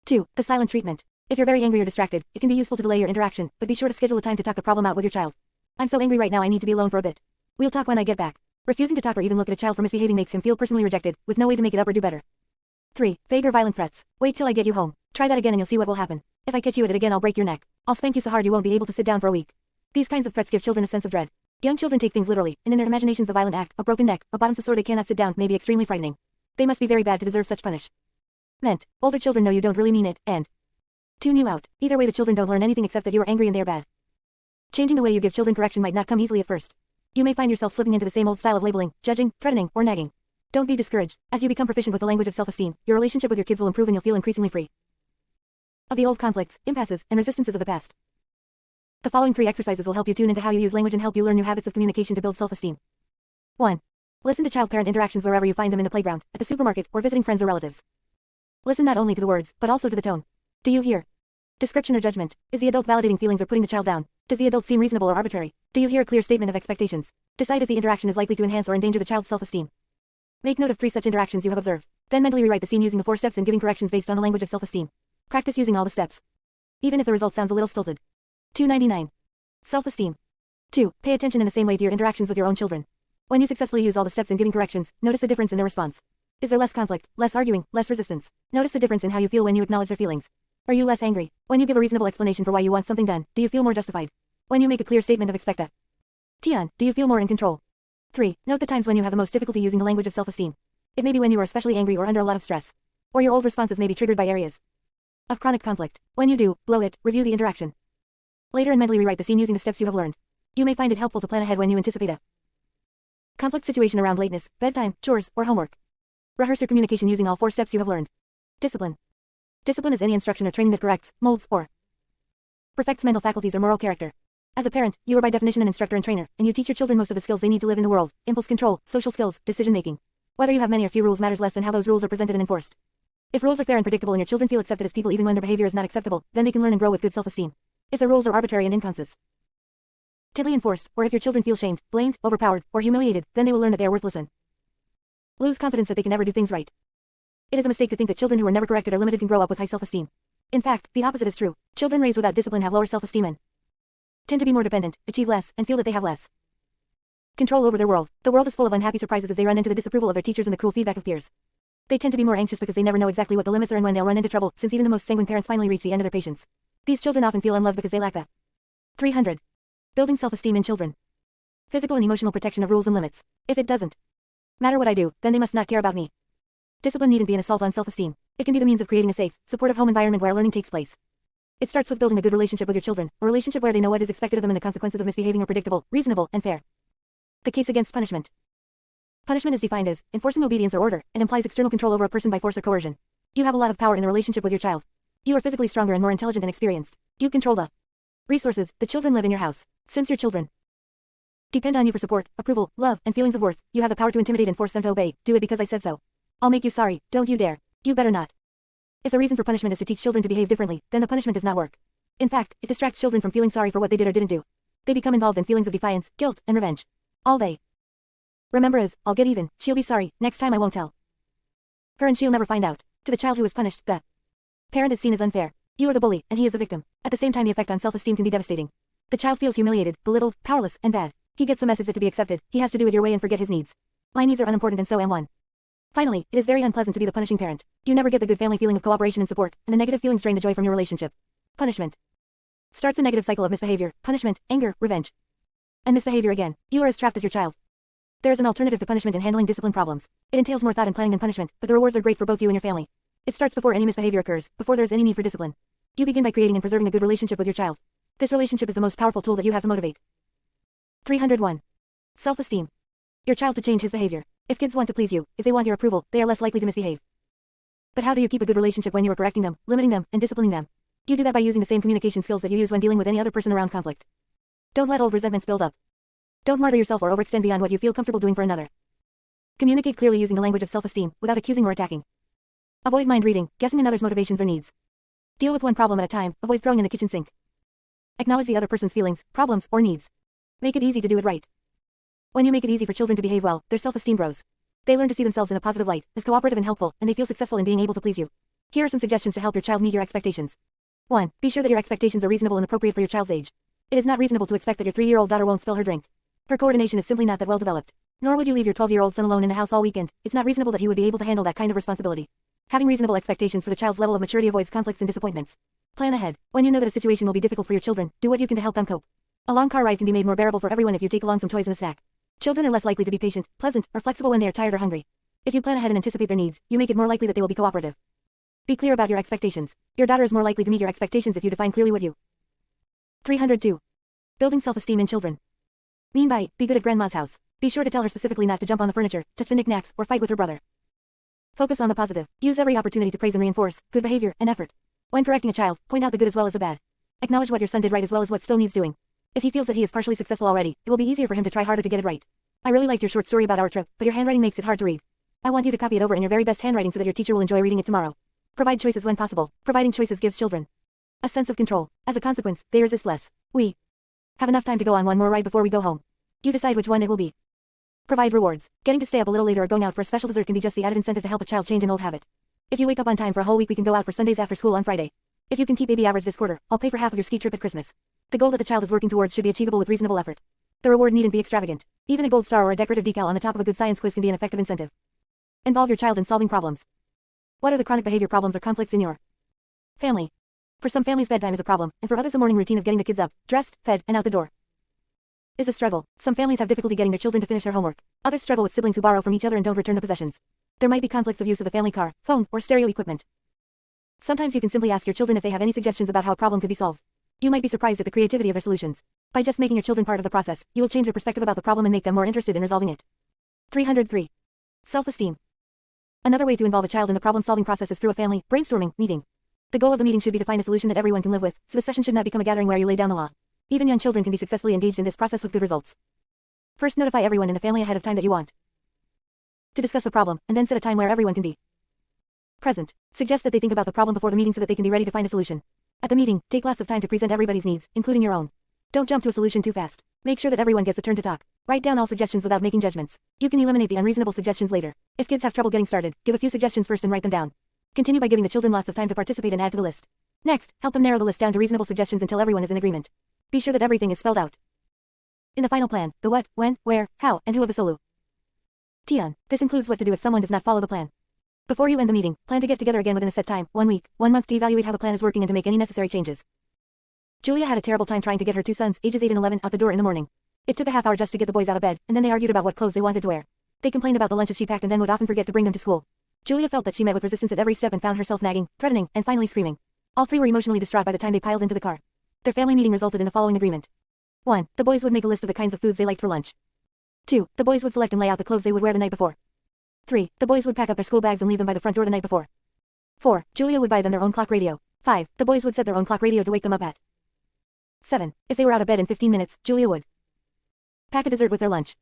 2. The silent treatment. If you're very angry or distracted, it can be useful to delay your interaction, but be sure to schedule a time to talk the problem out with your child. I'm so angry right now I need to be alone for a bit. We'll talk when I get back. Refusing to talk or even look at a child for misbehaving makes him feel personally rejected, with no way to make it up or do better. 3. Vague or violent threats. Wait till I get you home. Try that again and you'll see what will happen. If I catch you at it again I'll break your neck. I'll spank you so hard you won't be able to sit down for a week. These kinds of threats give children a sense of dread. Young children take things literally, and in their imaginations a violent act, a broken neck, a bottom so sore they cannot sit down may be extremely frightening. They must be very bad to deserve such punishment. Older children know you don't really mean it, and tune you out. Either way the children don't learn anything except that you are angry and they are bad. Changing the way you give children correction might not come easily at first. You may find yourself slipping into the same old style of labeling, judging, threatening, or nagging. Don't be discouraged. As you become proficient with the language of self-esteem, your relationship with your kids will improve and you'll feel increasingly free of the old conflicts, impasses, and resistances of the past. The following 3 exercises will help you tune into how you use language and help you learn new habits of communication to build self-esteem. 1. Listen to child-parent interactions wherever you find them in the playground, at the supermarket, or visiting friends or relatives. Listen not only to the words, but also to the tone. Do you hear description or judgment? Is the adult validating feelings or putting the child down? Does the adult seem reasonable or arbitrary? Do you hear a clear statement of expectations? Decide if the interaction is likely to enhance or endanger the child's self-esteem. Make note of 3 such interactions you have observed. Then mentally rewrite the scene using the 4 steps and giving corrections based on the language of self-esteem. Practice using all the steps, even if the result sounds a little stilted. 299. Self-esteem. 2. Pay attention in the same way to your interactions with your own children. When you successfully use all the steps in giving corrections, notice the difference in their response. Is there less conflict, less arguing, less resistance? Notice the difference in how you feel when you acknowledge their feelings. Are you less angry? When you give a reasonable explanation for why you want something done, do you feel more justified? When you make a clear statement of expectation, do you feel more in control? 3. Note the times when you have the most difficulty using the language of self-esteem. It may be when you are especially angry or under a lot of stress. Or your old responses may be triggered by areas of chronic conflict. When you do, blow it, review the interaction later and mentally rewrite the scene using the steps you have learned. You may find it helpful to plan ahead when you anticipate a conflict situation around lateness, bedtime, chores, or homework. Rehearse your communication using all 4 steps you have learned. Discipline. Discipline is any instruction or training that corrects, molds, or perfects mental faculties or moral character. As a parent, you are by definition an instructor and trainer, and you teach your children most of the skills they need to live in the world: impulse control, social skills, decision-making. Whether you have many or few rules matters less than how those rules are presented and enforced. If rules are fair and predictable and your children feel accepted as people even when their behavior is not acceptable, then they can learn and grow with good self-esteem. If the rules are arbitrary and inconsistently enforced, or if your children feel shamed, blamed, overpowered, or humiliated, then they will learn that they are worthless and lose confidence that they can never do things right. It is a mistake to think that children who are never corrected or limited can grow up with high self-esteem. In fact, the opposite is true. Children raised without discipline have lower self-esteem and tend to be more dependent, achieve less, and feel that they have less control over their world. The world is full of unhappy surprises as they run into the disapproval of their teachers and the cruel feedback of peers. They tend to be more anxious because they never know exactly what the limits are and when they'll run into trouble, since even the most sanguine parents finally reach the end of their patience. These children often feel unloved because they lack that. 300. Building self-esteem in children. Physical and emotional protection of rules and limits. If it doesn't matter what I do, then they must not care about me. Discipline needn't be an assault on self-esteem. It can be the means of creating a safe, supportive home environment where learning takes place. It starts with building a good relationship with your children, a relationship where they know what is expected of them and the consequences of misbehaving are predictable, reasonable, and fair. The case against punishment. Punishment is defined as enforcing obedience or order, and implies external control over a person by force or coercion. You have a lot of power in the relationship with your child. You are physically stronger and more intelligent and experienced. You control the resources. The children live in your house. Since your children depend on you for support, approval, love, and feelings of worth, you have the power to intimidate and force them to obey. Do it because I said so. I'll make you sorry. Don't you dare. You better not. If the reason for punishment is to teach children to behave differently, then the punishment does not work. In fact, it distracts children from feeling sorry for what they did or didn't do. They become involved in feelings of defiance, guilt, and revenge. All they remember is, I'll get even, she'll be sorry, next time I won't tell her and she'll never find out. To the child who is punished, the parent is seen as unfair. You are the bully, and he is the victim. At the same time, the effect on self-esteem can be devastating. The child feels humiliated, belittled, powerless, and bad. He gets the message that to be accepted, he has to do it your way and forget his needs. My needs are unimportant and so am one. Finally, it is very unpleasant to be the punishing parent. You never get the good family feeling of cooperation and support, and the negative feelings drain the joy from your relationship. Punishment starts a negative cycle of misbehavior, punishment, anger, revenge, and misbehavior again. You are as trapped as your child. There is an alternative to punishment in handling discipline problems. It entails more thought and planning than punishment, but the rewards are great for both you and your family. It starts before any misbehavior occurs, before there is any need for discipline. You begin by creating and preserving a good relationship with your child. This relationship is the most powerful tool that you have to motivate. 301. Self-esteem. Your child to change his behavior. If kids want to please you, if they want your approval, they are less likely to misbehave. But how do you keep a good relationship when you are correcting them, limiting them, and disciplining them? You do that by using the same communication skills that you use when dealing with any other person around conflict. Don't let old resentments build up. Don't martyr yourself or overextend beyond what you feel comfortable doing for another. Communicate clearly using the language of self-esteem, without accusing or attacking. Avoid mind reading, guessing another's motivations or needs. Deal with one problem at a time, avoid throwing in the kitchen sink. Acknowledge the other person's feelings, problems, or needs. Make it easy to do it right. When you make it easy for children to behave well, their self-esteem grows. They learn to see themselves in a positive light, as cooperative and helpful, and they feel successful in being able to please you. Here are some suggestions to help your child meet your expectations. 1. Be sure that your expectations are reasonable and appropriate for your child's age. It is not reasonable to expect that your 3-year-old daughter won't spill her drink. Her coordination is simply not that well developed. Nor would you leave your 12-year-old son alone in the house all weekend. It's not reasonable that he would be able to handle that kind of responsibility. Having reasonable expectations for the child's level of maturity avoids conflicts and disappointments. Plan ahead. When you know that a situation will be difficult for your children, do what you can to help them cope. A long car ride can be made more bearable for everyone if you take along some toys and a snack. Children are less likely to be patient, pleasant, or flexible when they are tired or hungry. If you plan ahead and anticipate their needs, you make it more likely that they will be cooperative. Be clear about your expectations. Your daughter is more likely to meet your expectations if you define clearly what you. 302. Building self-esteem in children. Mean by, be good at grandma's house. Be sure to tell her specifically not to jump on the furniture, touch the knickknacks, or fight with her brother. Focus on the positive. Use every opportunity to praise and reinforce good behavior and effort. When correcting a child, point out the good as well as the bad. Acknowledge what your son did right as well as what still needs doing. If he feels that he is partially successful already, it will be easier for him to try harder to get it right. I really liked your short story about our trip, but your handwriting makes it hard to read. I want you to copy it over in your very best handwriting so that your teacher will enjoy reading it tomorrow. Provide choices when possible. Providing choices gives children a sense of control. As a consequence, they resist less. We have enough time to go on one more ride before we go home. You decide which one it will be. Provide rewards. Getting to stay up a little later or going out for a special dessert can be just the added incentive to help a child change an old habit. If you wake up on time for a whole week, we can go out for Sundays after school on Friday. If you can keep baby average this quarter, I'll pay for half of your ski trip at Christmas. The goal that the child is working towards should be achievable with reasonable effort. The reward needn't be extravagant. Even a gold star or a decorative decal on the top of a good science quiz can be an effective incentive. Involve your child in solving problems. What are the chronic behavior problems or conflicts in your family? For some families, bedtime is a problem, and for others the morning routine of getting the kids up, dressed, fed, and out the door is a struggle. Some families have difficulty getting their children to finish their homework. Others struggle with siblings who borrow from each other and don't return the possessions. There might be conflicts of use of the family car, phone, or stereo equipment. Sometimes you can simply ask your children if they have any suggestions about how a problem could be solved. You might be surprised at the creativity of their solutions. By just making your children part of the process, you will change their perspective about the problem and make them more interested in resolving it. 303. Self-esteem. Another way to involve a child in the problem-solving process is through a family brainstorming meeting. The goal of the meeting should be to find a solution that everyone can live with, so the session should not become a gathering where you lay down the law. Even young children can be successfully engaged in this process with good results. First, notify everyone in the family ahead of time that you want to discuss the problem, and then set a time where everyone can be present. Suggest that they think about the problem before the meeting so that they can be ready to find a solution. At the meeting, take lots of time to present everybody's needs, including your own. Don't jump to a solution too fast. Make sure that everyone gets a turn to talk. Write down all suggestions without making judgments. You can eliminate the unreasonable suggestions later. If kids have trouble getting started, give a few suggestions first and write them down. Continue by giving the children lots of time to participate and add to the list. Next, help them narrow the list down to reasonable suggestions until everyone is in agreement. Be sure that everything is spelled out in the final plan: the what, when, where, how, and who of the solu. Tion. This includes what to do if someone does not follow the plan. Before you end the meeting, plan to get together again within a set time, 1 week, 1 month, to evaluate how the plan is working and to make any necessary changes. Julia had a terrible time trying to get her 2 sons, ages 8 and 11, out the door in the morning. It took a half hour just to get the boys out of bed, and then they argued about what clothes they wanted to wear. They complained about the lunches she packed and then would often forget to bring them to school. Julia felt that she met with resistance at every step and found herself nagging, threatening, and finally screaming. All three were emotionally distraught by the time they piled into the car. Their family meeting resulted in the following agreement. 1. The boys would make a list of the kinds of foods they liked for lunch. 2. The boys would select and lay out the clothes they would wear the night before. 3. The boys would pack up their school bags and leave them by the front door the night before. 4. Julia would buy them their own clock radio. 5. The boys would set their own clock radio to wake them up at 7. If they were out of bed in 15 minutes, Julia would pack a dessert with their lunch.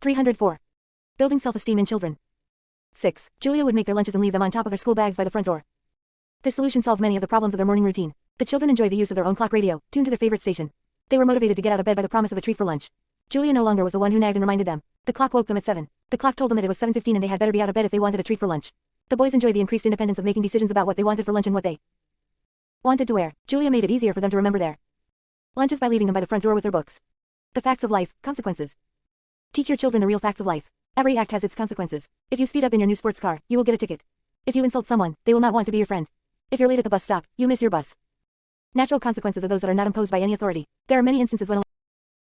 304. Building self-esteem in children. 6. Julia would make their lunches and leave them on top of their school bags by the front door. This solution solved many of the problems of their morning routine. The children enjoyed the use of their own clock radio, tuned to their favorite station. They were motivated to get out of bed by the promise of a treat for lunch. Julia no longer was the one who nagged and reminded them. The clock woke them at 7. The clock told them that it was 7:15 and they had better be out of bed if they wanted a treat for lunch. The boys enjoyed the increased independence of making decisions about what they wanted for lunch and what they wanted to wear. Julia made it easier for them to remember their lunches by leaving them by the front door with their books. The facts of life, consequences. Teach your children the real facts of life. Every act has its consequences. If you speed up in your new sports car, you will get a ticket. If you insult someone, they will not want to be your friend. If you're late at the bus stop, you miss your bus. Natural consequences are those that are not imposed by any authority. There are many instances when